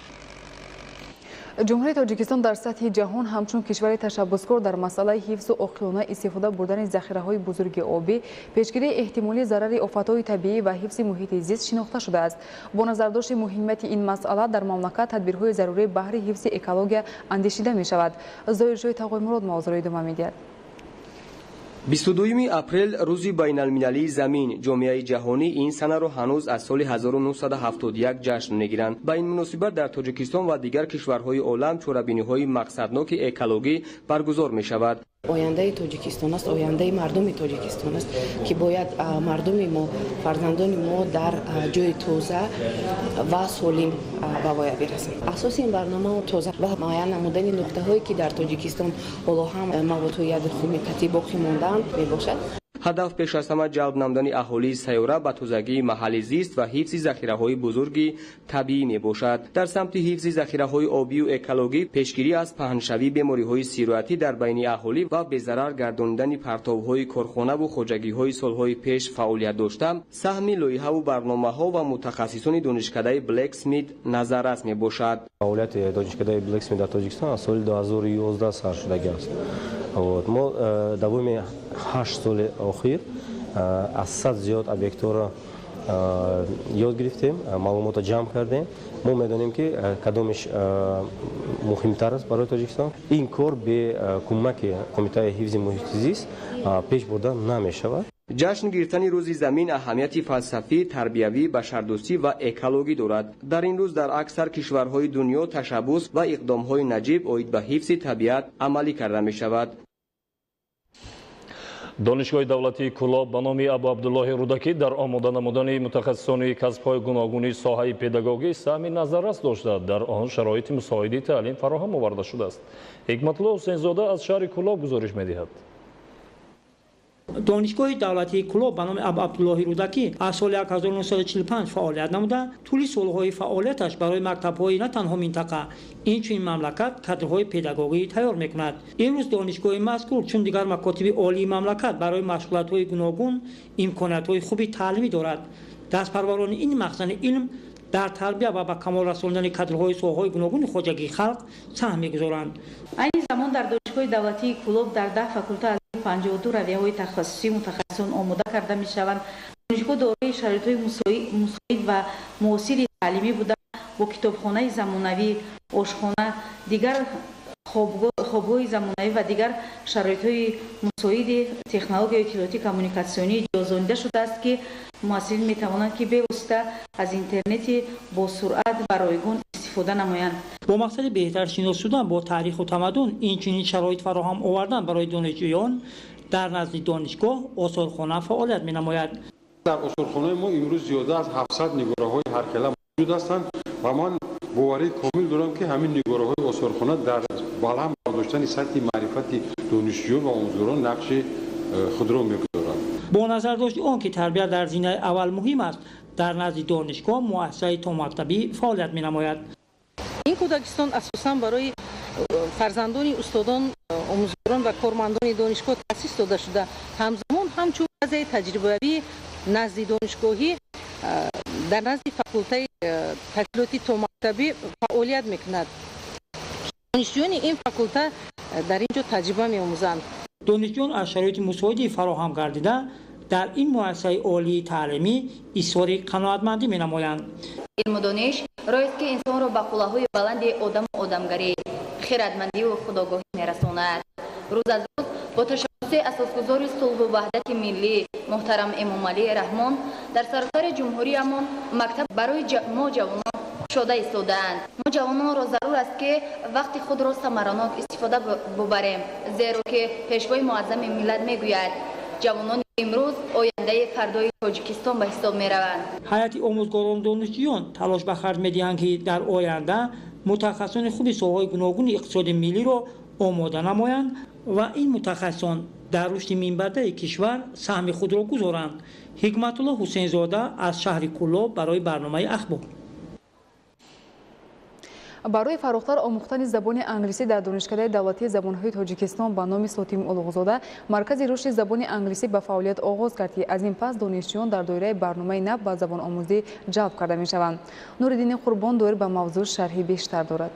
ҷумҳурии тоҷикистон дар сатҳи ҷаҳон ҳамчун кишвари ташаббускор дар масъалаи ҳифзу оқилона истифода бурдани захираҳои бузурги обӣ, пешгирии эҳтимолии зарари офатҳои табиӣ ва ҳифзи муҳити зист шинохта шудааст. бо назардошти муҳимати ин масъала дар мамлакат тадбирҳои зарури баҳри ҳифзи экология андешида мешавад. зоиршои Тағоймурод мавзӯи идома медиҳад. 22 апрел рӯзи байналмилалии замин. ҷомеаи ҷаҳонӣ ин санаро ҳанӯз аз соли 1971 ҷашн мегиранд. ба ин муносибат дар тоҷикистон ва дигар кишварҳои олам чорабиниҳои мақсадноки экологӣ баргузор мешавад. ояндаи тоҷикистон аст, ояндаи мардуми тоҷикистон аст, ки бояд мардуми мо, фарзандони мо дар ҷои тоза ва солим ба воя бирасанд. асоси ин барнома тоза ва муайян намудани нуқтаҳое ки дар тоҷикистон ҳоло ҳам маводҳои ядхумикатӣ боқӣ мондаанд мебошад. ҳадаф пеш аз ҳама ҷалб намудани аҳолии сайёра ба тозагии маҳалли зист ва ҳифзи захираҳои бузурги табиӣ мебошад. дар самти ҳифзи захираҳои обию экологӣ пешгирӣ аз паҳншавии бемориҳои сироятӣ дар байни аҳолӣ ва безарар гардонидани партовҳои корхонаву хоҷагиҳои солҳои пеш фаъолият дошта саҳми лоиҳаву барномаҳо ва мутахассисони донишкадаи Blacksmith назаррас мебошад. фаъолияти донишкадаи Blacksmith дар Тоҷикистон аз соли 2011 сар шудагӣ аст. мо давоми 8 соли охир аз 100 зиёд объектҳоро ёд гирифтем, маълумотро ҷамъ кардем. мо медонем ки кадомиш муҳимтар аст барои Тоҷикистон. ин кор бе кӯмаки қумитаи ҳифзи муҳити зист пеш бурда намешавад. ҷашн гирифтани рӯзи замин аҳамияти фалсафӣ, тарбиявӣ, башардӯстӣ ва экологӣ дорад. дар ин рӯз дар аксар кишварҳои дунё ташаббус ва иқдомҳои наҷиб оид ба ҳифзи табиат амалӣ карда мешавад. донишгоҳи давлатии Кӯлоб ба номи Абу Абдуллоҳи Рудакӣ дар омода намудани мутахассисони касбҳои гуногуни соҳаи педагогӣ саҳми назаррас дошта, дар он шароити мусоиди таълим фароҳам оварда шудааст. ҳикматулло Ҳусейнзода аз шаҳри Кӯлоб гузориш медиҳад. دانشگاه دولتی کلوب به نام عبدالله رودکی از سال 1945 فعالیت نموده. طول سالهای فعالیتش برای مکتب‌های نه تنها منطقه اینچنین مملکت کادرهای پداگوژی تیار می‌کند. امروز دانشگاه مذکور چون دیگر مکاتب عالی مملکت برای مشغولیت‌های گوناگون امکانات‌های خوبی تعلیمی دارد. دستپروران این مخزن علم در تربیت و به کمال رساندن کادرهای ساحه‌های گوناگون خواجگی خلق سهم می‌گذارند. این زمان در دانشگاه دولتی کلوب در 10 فاکولته از 52 رویه‌های تخصصی متخصصان آماده کرده می‌شوند. دانشگاه دارای شرایط‌های مساعد و معاصر تعلیمی بوده با کتابخانه زمانوی، آشخانه، دیگر خواب‌های زمانوی و دیگر شرایط‌های مساعد تکنولوژی اطلاعاتی کمیونیکاسیونی جایگزین شده است که محصلین می‌توانند که به واسطه از اینترنت با سرعت و رایگان استفاده نمایند. با مقصد بهتر شناخته شدن با تاریخ و تمدن این چنین شرایط فراهم آوردن برای دانشجویان در نزد دانشگاه آثارخانه فعالیت می‌نماید. در آثارخانه ما امروز زیاده از 700 نگاره‌های هرکله موجود هستند و من باوری کامل دارم که همین نگاره‌های آثارخانه در بالا برداشتن سطح معرفت دانشجویان و آموزگاران نقش خود را می‌گذارند. با نظر داشت آنکه تربیت در زینه اول مهم است، در نزد دانشگاه مؤسسه تا مکتبی فعالیت می‌نماید. این کودکستان اساساً برای فرزندان استادان، آموزگاران و کارمندان دانشگاه تأسیس داده شده. همزمان همچون فضای تجربوی نزد دانشگاهی در نزد فاکولته تحصیلاتی تا مکتبی فعالیت می‌کند. دانشجویان این فاکولته در اینجا تجربه می‌آموزند. دانشجویان از شرایط مساعدی فراهم گردیده در این مؤسسه عالی تعلیمی اظهار قناعتمندی می‌نمایند. علم و دانش راهی است که انسان را به قله‌های بلند آدم و آدمگری، خردمندی و خودآگاهی می‌رساند. روز از روز با تشخص اساسگذار صلح و وحدت ملی محترم امام علی رحمان در سراسر جمهوریمان مکتب برای ما جوانان شده ایستاده‌اند. ما جوانان را ضرور است که وقت خود را ثمرناک استفاده ببریم، زیرا که پیشوای معظم ملت میگوید جوانان امروز آینده فردای تاجیکستان به حساب می‌روند. هیئت آموزگاران دانشجویان تلاش به خرج می‌دهند که در آینده متخصصان خوب ساحه‌های گوناگون اقتصاد ملی را آماده نمایند و این متخصصان در رشد منبع‌های کشور سهم خود را گذارند. حکمت الله حسین زاده از شهر کلوب برای برنامه اخبار. برای فراختر آموختن زبان انگلیسی در دانشکده دولتی زبان‌های تاجیکستان به نام ساتیم اولوغزاده مرکز رشد زبان انگلیسی به فعالیت آغاز کرد که از این پس دانشجویان در دایره برنامه نو به زبان آموزی جلب کرده می‌شوند. نوردین قربان دایر به موضوع شرحی بیشتر دارد.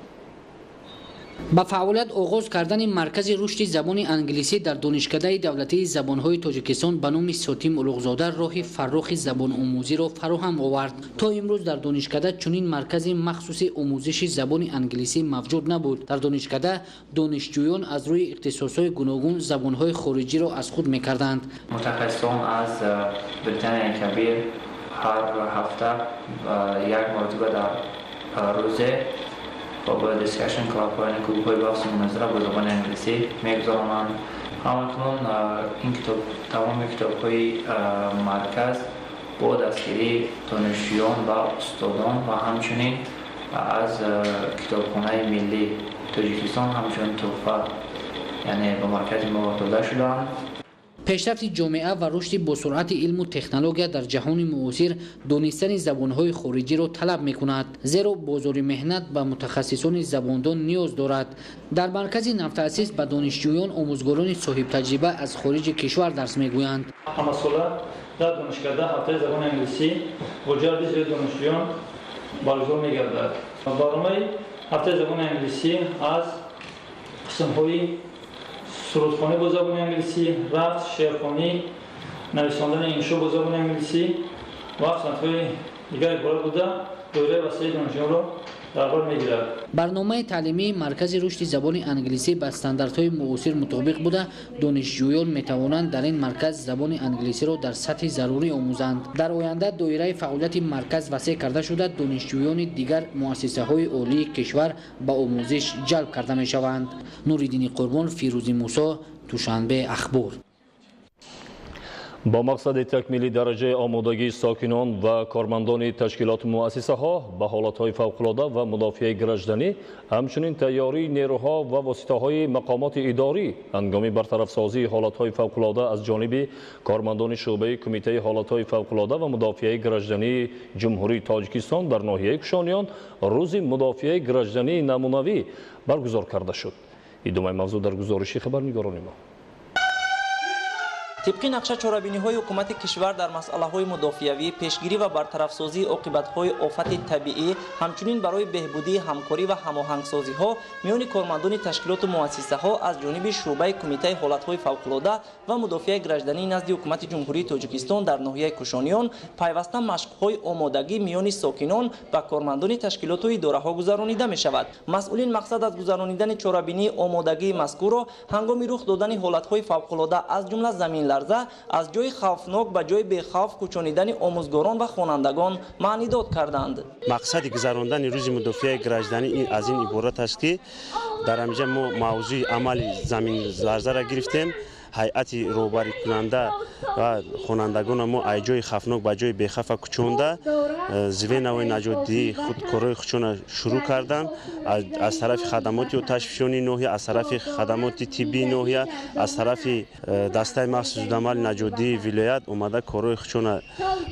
با فعالیت آغاز کردن مرکز رشد زبان انگلیسی در دانشکده دولتی زبان‌های تاجیکستان به نام ساتیم اولوغزاده راه فراخ زبان آموزی را فراهم آورد. تا امروز در دانشکده چنین مرکز مخصوص آموزش زبان انگلیسی موجود نبود. در دانشکده دانشجویان از روی اختصاص‌های گوناگون زبان‌های خارجی را از خود می‌کردند. متخصصان از بریتانیای کبیر هر هفته یک مرتبه در روزه با دیسکشن کلاب های گروه های بحث مناظره با زبان انگلیسی میگذارند. همکنون این تمام کتاب های مرکز با دستگیری دانشجویان و استادان و همچنین از کتابخانه ملی تاجیکستان همچنین تحفه یعنی به مرکز ما داده شدند. پیشرفت جامعه و رشد با سرعت علم و تکنولوژی در جهان معاصر دانستن زبان‌های خارجی را طلب می‌کند، زیرا بازار مهنت به متخصصان زباندان نیاز دارد. در مرکز نوتأسیس به دانشجویان آموزگاران صاحب تجربه از خارج کشور درس می‌گویند. همه ساله در دانشکده هفته زبان انگلیسی با جلب زیر دانشجویان برگزار می‌گردد. برنامه هفته زبان انگلیسی از قسم‌های سرودخوانی با زبان انگلیسی، رفت، شعرخوانی، نویساندن انشا با زبان انگلیسی و صنف‌های دیگر عبارت بوده دوره وسیع دانشجویان را در بر می‌گیرد. برنامه تعلیمی مرکز رشد زبان انگلیسی به استانداردهای معاصر مطابق بوده. دانشجویان می‌توانند در این مرکز زبان انگلیسی را در سطح ضروری آموزند. در آینده دایره فعالیت مرکز وسیع کرده شده، دانشجویان دیگر مؤسسه‌های عالی کشور به آموزش جلب کرده می‌شوند. نوردین قربان، فیروزی موسی، دوشنبه اخبار. با مقصد تکمیل درجه آمادگی ساکنان و کارمندان تشکیلات مؤسسه ها به حالتهای فوق‌العاده و مدافع گردنی، همچنین تیاری نیروها و واسطه های مقامات اداری هنگام برطرف سازی حالتهای فوق‌العاده از جانب کارمندان شعبه کمیته حالتهای فوق‌العاده و مدافع گردنی جمهوری تاجیکستان در ناحیه کوشانیان روز مدافع گردنی نمونوی برگزار کرده شد. ادامه موضوع در گزارشی خبرنگاران ما. طبق نقشه چاره‌بینی‌های حکومت کشور در مسئله‌های مدافعوی، پیشگیری و برطرف‌سازی عاقبت‌های آفت طبیعی، همچنین برای بهبودی همکاری و هماهنگسازی‌ها میان کارمندان تشکیلات و مؤسسه‌ها از جانب شعبه کمیته حالت‌های فوق‌العاده و مدافع گردنی نزد حکومت جمهوری تاجیکستان در ناحیه کوشانیان پیوسته مشق‌های آمادگی میان ساکنان و کارمندان تشکیلات و اداره‌ها گذرانیده می‌شود. مسئولین مقصد از گذراندن چاره‌بینی آمادگی مذکور را هنگام رخ دادن حالت‌های فوق‌العاده از جمله زمین لرزه از جای خوفناک به جای بی‌خوف کوچانیدن آموزگاران و خوانندگان معنی داد کردند. مقصد گذراندن روز مدافع گردنی از این عبارت است که در اینجا ما موضوع عمل زمین لرزه را گرفتیم. هیئت روبری کننده و خوانندگان ما از جای خوفناک به جای بی‌خوف کوچانده زوی نوای نجاتی خودکاری خودشون شروع کردن. از طرف خدمات تشفیانی ناحیه، از طرف خدمات طبی ناحیه، از طرف دسته مخصوص عمل نجاتی ولایت اومده کارهای خودشون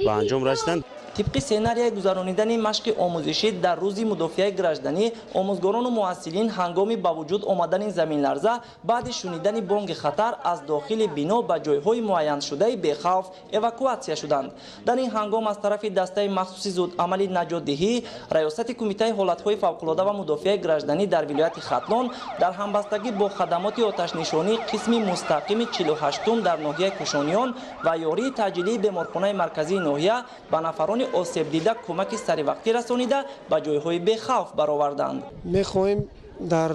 به انجام رسیدند. طبق سناریوی گذرانیدن مشق آموزشی در روز مدافع گردنی، آموزگاران و معلمین هنگامی با وجود آمدن زمین لرزه بعد شنیدن بانگ خطر از داخل بنا به جایهای معین شده بی‌خوف اواکواسیا شدند. در این هنگام از طرف دسته مخصوص زودعمل نجات‌دهی ریاست کمیته حالت‌های فوق‌العاده و مدافع گردنی در ولایت ختلان در همبستگی با خدمات آتش‌نشانی قسم مستقیم 48م در ناحیه کوشانیان و یاری تجلی بیمارخانه مرکزی ناحیه به نفران آسیب دیده کمک سری وقتی رسانیده به جایهای بی‌خوف برآوردند. می‌خواهیم در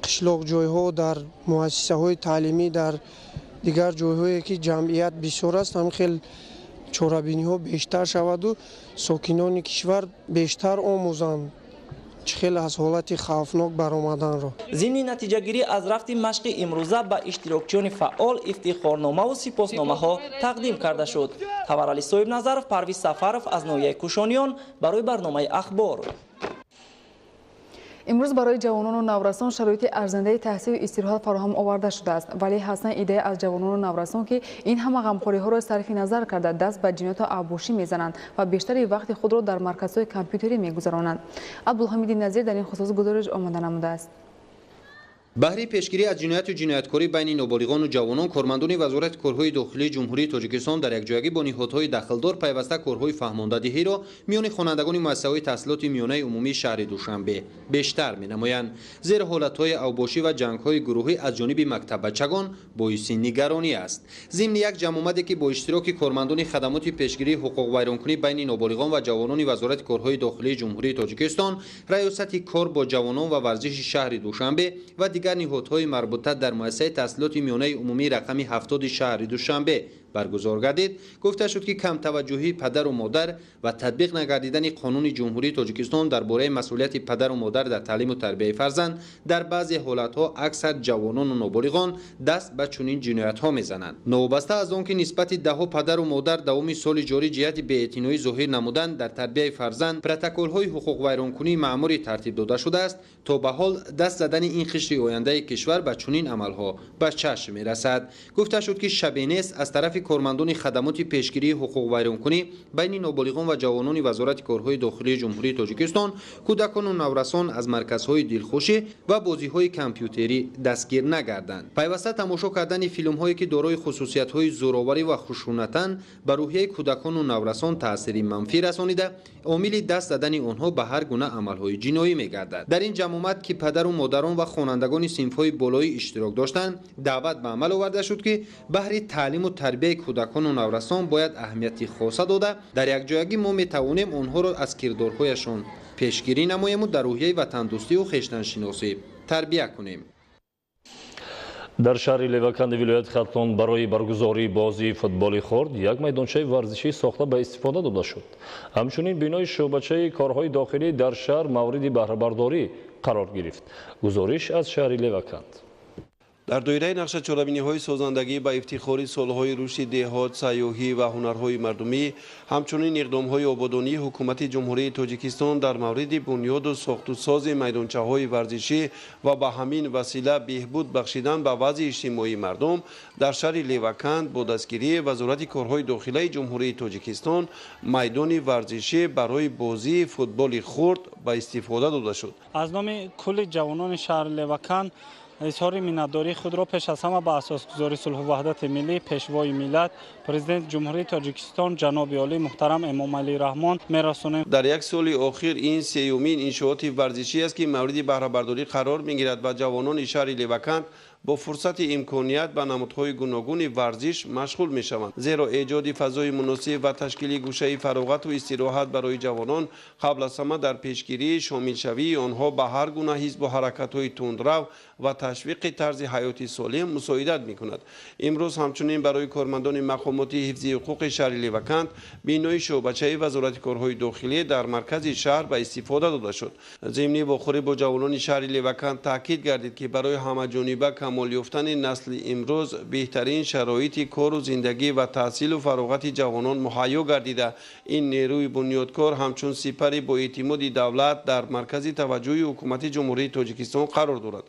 قشلاق جایها، در مؤسسه‌های تعلیمی، در دیگر جایهایی که جمعیت بسیار است، هم خیلی چاره‌بینی‌ها بیشتر شود و ساکنان کشور بیشتر آموزند خیلی از حالت خوفناک برآمدن را. ضمن نتیجه گیری از رفت مشق امروزه به اشتراکچیان فعال افتخارنامه و سپاسنامه ها تقدیم کرده شد. تورالی صاحب نظرов، پرویز سفرов از ناحیه کوشانیان برای برنامه اخبار. امروز برای جوانان و نورسان شرایط ارزنده تحصیل و استراحت فراهم آورده شده است، ولی حسن ایده از جوانان و نورسان که این همه غمخوری ها را صرف نظر کرده دست به جنایات ابوشی میزنند و بیشتر وقت خود را در مرکزهای کامپیوتری میگذرانند. عبدالحمید نظیر در این خصوص گزارش آماده نموده است. بهره پیشگیری از جنایت و جنایتکاری بین نابالغان و جوانان، کارمندان وزارت کارهای داخلی جمهوری تاجیکستان در یکجایگی با نهادهای دخلدار پیوسته کارهای فهماندهی را میان خوانندگان مؤسسه‌های تحصیلات میانه عمومی شهر دوشنبه بیشتر می‌نمایند، زیرا حالت‌های اوباشی و جنگ‌های گروهی از جانب مکتب بچگان باعث نگرانی است. ضمن یک جمع‌آمدی که با اشتراک کارمندان خدمات پیشگیری حقوق ویرانکنی بین نابالغان و جوانان وزارت کارهای داخلی جمهوری تاجیکستان، ریاست کار با جوانان و ورزش شهر دوشنبه و دیگر نهادهای مربوطه در مؤسسه تحصیلات میانه عمومی رقم 70 شهر دوشنبه برگزار گردید، گفته شد که کم توجهی پدر و مادر و تطبیق نگردیدن قانون جمهوری تاجیکستان درباره مسئولیت پدر و مادر در تعلیم و تربیت فرزند در بعضی حالتها اکثر جوانان و نابالغان دست به چنین جنایت‌ها میزنند. نوبسته از آنکه نسبت دهها پدر و مادر دوام سال جاری جهت بی‌اعتنایی ظاهر نمودند در تربیت فرزند، پروتکل‌های حقوق ویرانکنی مأموری ترتیب داده شده است تا به حال دست زدن این قشر آینده کشور به چنین عمل‌ها به چشم می‌رسد. گفته شد که شبیه است از طرف کارمندان خدمات پیشگیری حقوق ویرانکنی بین نابالغان و جوانان وزارت کارهای داخلی جمهوری تاجیکستان، کودکان و نورسان از مرکزهای دلخوشی و بازی‌های کامپیوتری دستگیر نگردند. پیوسته تماشا کردن فیلم‌هایی که دارای خصوصیت‌های زورآوری و خشونت‌اند بر روحیه کودکان و نورسان تأثیری منفی رسانیده، عامل دست زدن آنها به هر گونه عمل‌های جنایی می‌گردد. در این جمع‌آمد که پدر و مادران و خوانندگان صنف‌های بالایی اشتراک داشتند، دعوت به عمل آورده شد که بهره تعلیم و تربیت کودکان و نورسان باید اهمیتی خاصه داده در یک جایگی ما می‌توانیم آنها را از کردارهایشان پیشگیری نماییم و در روحیه وطن دوستی و خویشتن‌شناسی تربیت کنیم. در شهر لیوکند ولایت ختلان برای برگزاری بازی فوتبال خرد یک میدانچه ورزشی ساخته به استفاده داده شد. همچنین بینای شعبچه کارهای داخلی در شهر مورد بهره برداری قرار گرفت. گزارش از شهر لیوکند. در دایره نقشه چاره‌بینی‌های سازندگی به افتخار سالهای رشد دهات، سیاحی و هنرهای مردمی، همچنین اقدام‌های آبادانی حکومت جمهوری تاجیکستان در مورد بنیاد و ساخت‌وساز میدانچه‌های ورزشی و به همین وسیله بهبود بخشیدن به وضع اجتماعی مردم در شهر لیوکند با دستگیری وزارت کارهای داخلی جمهوری تاجیکستان میدان ورزشی برای بازی فوتبال خرد به استفاده داده شد. از نام کل جوانان شهر لیوکند اظهار منتداری خود را پیش از همه به اساسگذاری صلح و وحدت ملی پیشوای ملت پرزیدنت جمهوری تاجیکستان جناب عالی محترم امام علی رحمان میرسانیم. در یک سال اخیر این سیومین انشاءات ورزشی است که مورد بهره برداری قرار میگیرد و جوانان شهر لیوکند با فرصت امکانیت به نمودهای گوناگون ورزش مشغول می شوند، زیرا ایجاد فضای مناسب و تشکیل گوشه فراغت و استراحت برای جوانان قبل از همه در پیشگیری شامل شوی آنها به هر گونه حزب و حرکت های تندرو و تشویق طرز حیاتی سالم مساعدت می کند. امروز همچنین برای کارمندان مقامات حفظی حقوق شهر لیوکند بینای شعبچه وزارت کارهای داخلی در مرکز شهر به استفاده داده شد. ضمن واخوری با جوانان شهر لیوکند تاکید گردید که برای همه جانبه کمال یافتن نسل امروز بهترین شرایط کار و زندگی و تحصیل و فراغت جوانان مهیا گردیده این نیروی بنیادکار همچون سپری با اعتماد دولت در مرکز توجه حکومت جمهوری تاجیکستان قرار دارد.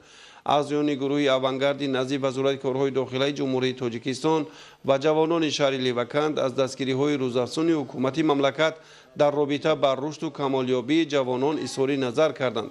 اعضایان گروه اوانگارد نزد وزارت کارهای داخلی جمهوری تاجیکستان و جوانان شهر لیوکند از دستگیری‌های روزافزون حکومت مملکت در رابطه با رشد و کمالیابی جوانان اظهار نظر کردند.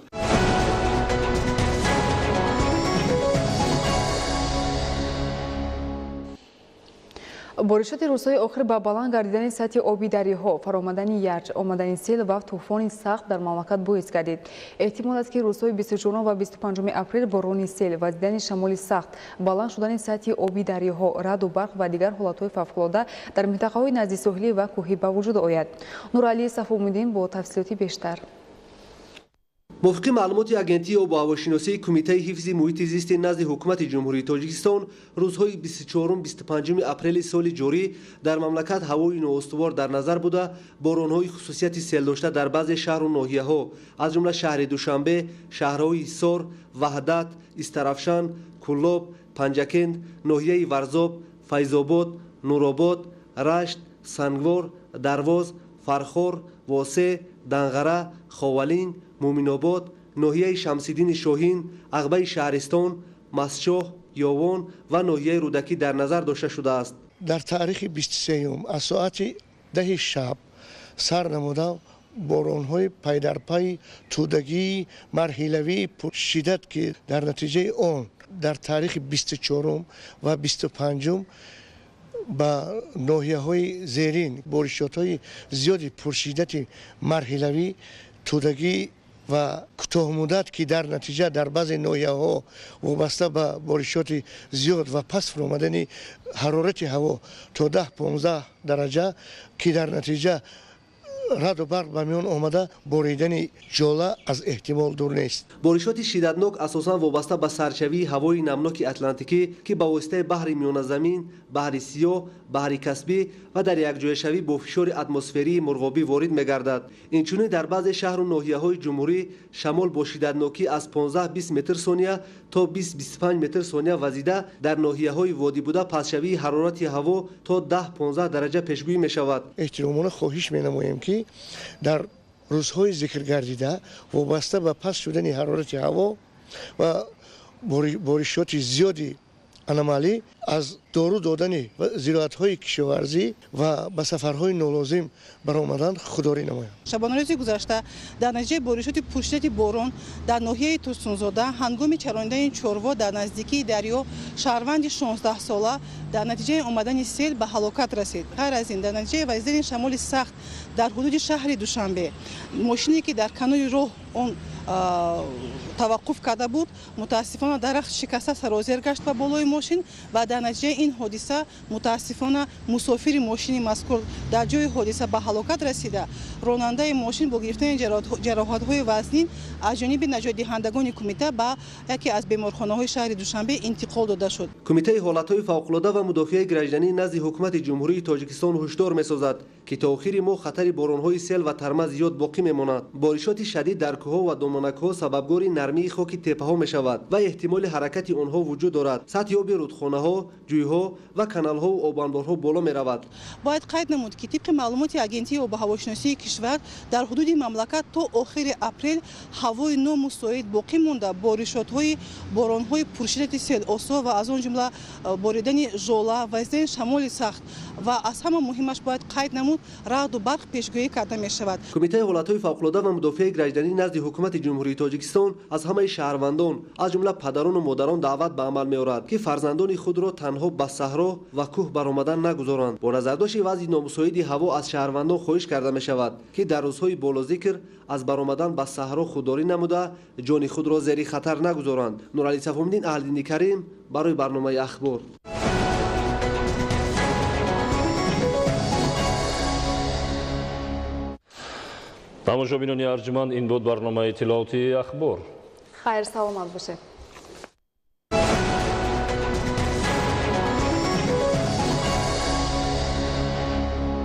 بارشات روزهای آخر با بلند گردیدن سطح آبی دریاها، فرآمدن یخ، آمدن سیل و طوفان سخت در مملکت باعث گردید. احتمال است که روزهای 24 و 25 اپریل باران سیل و دیدن شمال سخت، بلند شدن سطح آبی دریاها، رعد و برق و دیگر حالتهای فوق‌العاده در منطقه‌های نزدیک ساحلی و کوهی به وجود آید. نورعلی صفوالدین با تفصیلات بیشتر. موافق معلومات اگنتی آب و هواشناسی کمیته حفظ محیط زیست نزد حکومت جمهوری تاجیکستان روزهای 24 و 25 اپریل سال جاری در مملکت هوای نااستوار در نظر بوده، باران‌های خصوصیت سیل داشته در بعضی شهر و ناحیه‌ها از جمله شهر دوشنبه، شهرهای حصار، وحدت، استرافشان، کلاب، پنجکند، ناحیه ورزاب، فیض‌آباد، نورآباد، رشت، سنگوار، درواز، فرخار، واسه، دنغره، خاولین، مومن‌آباد، ناحیه شمس‌الدین شاهین، عقبه شهرستان، مسجد، یاوان و ناحیه رودکی در نظر داشته شده است. در تاریخ 23 از ساعت 10 شب سر نموده باران‌های پی در پی تودگی مرحله‌ای شدت که در نتیجه آن در تاریخ 24 و 25 با ناحیه‌های زیرین بارشات‌های زیادی پرشدت مرحله‌ای تودگی و کوتاه مدت که در نتیجه در بعضی ناحیه‌ها وابسته به بارشات زیاد و پس فرآمدن حرارت هوا تا 10-15 درجه که در نتیجه رعد و برق به میان آمده باریدن ژاله از احتمال دور نیست. بارشات شدتناک اساساً وابسته به سرشوی هوای نمناک اتلانتیکی که با واسطه بحر میان زمین، بحر سیاه، بحر کسبی و در یک جای شوی با فشار اتمسفری مرغابی وارد می‌گردد. اینچنین در بعضی شهر و ناحیه‌های جمهوری شمال با شدتناکی از 15-20 متر ثانیه تا 20-25 متر ثانیه وزیده در ناحیه‌های وادی بوده پسشوی حرارت هوا تا 10-15 درجه پیشگویی می‌شود. احترامانه خواهش می‌نماییم که در روزهای ذکر گردیده وابسته به پس شدن حرارت هوا و بارشات زیادی انومالی از دارو دادن و زراعت‌های کشاورزی و به سفرهای نالازم برآمدن خودداری نمایند. شبانه روز گذشته در نتیجه بارشات پرشدت باران در ناحیه توسن‌زاده هنگام چراندن چاروا در نزدیکی دریا شهروند 16 ساله در نتیجه آمدن سیل به هلاکت رسید. غیر از این در نتیجه وزیر شمال سخت در حدود شهر دوشنبه ماشینی که در کنار راه اون توقف کرده بود متاسفانه درخت شکسته سرازیر گشت به بالای ماشین و در نتیجه این حادثه متاسفانه مسافر ماشین مذکور در جای حادثه به هلاکت رسیده. راننده ماشین با گرفتن جراحت‌های وزنی از جانب نجات دهندگان کمیته به یکی از بیمارخانه‌های شهر دوشنبه انتقال داده شد. کمیته حالت‌های فوق‌العاده و مدافع گرجدنی نزد حکومت جمهوری تاجیکستان هشدار می‌سازد که تا آخر ماه خطر باران‌های سیل و ترمز زیاد باقی می‌ماند. بارشات شدید در کوه‌ها و دامنک‌ها سببگار نرمی خاک تپه‌ها می‌شود و احتمال حرکت آنها وجود دارد. سطح آب رودخانه‌ها، جوی‌ها و کانال‌ها و آبانبارها بالا می‌رود. باید قید نمود که طبق معلومات агентии об ҳавошиносии кишвар дар ҳудуди мамлакат то охири апрел ҳавои номусоид боқӣ монда боришотҳои боронҳои пуршиддати селосо ва аз он ҷумла боридани жола ва изидани шамоли сахт ва аз ҳама муҳимаш бояд қайд намуд раъду барқ пешгӯӣ карда мешавад. кумитаи ҳолатҳои фавқулода ва мудофиаи гражданӣ назди ҳукумати ҷумҳурии тоҷикистон аз ҳамаи шаҳрвандон аз ҷумла падарону модарон даъват ба амал меорад ки фарзандони худро танҳо ба саҳро ва кӯҳ баромадан нагузоранд. бо назардошти вазъи номусоиди ҳаво аз шаҳрвандон хоҳиш карда мешавад ки дар рӯзҳои болозикр аз баромадан ба саҳро худдорӣ намуда ҷони худро зери хатар нагузоранд. нуралӣ сафомиддин, аҳлиддини карим барои барномаи ахбор. тамошобинони арҷманд, ин буд барномаи иттилоотии ахбор. хайр саломат бошед.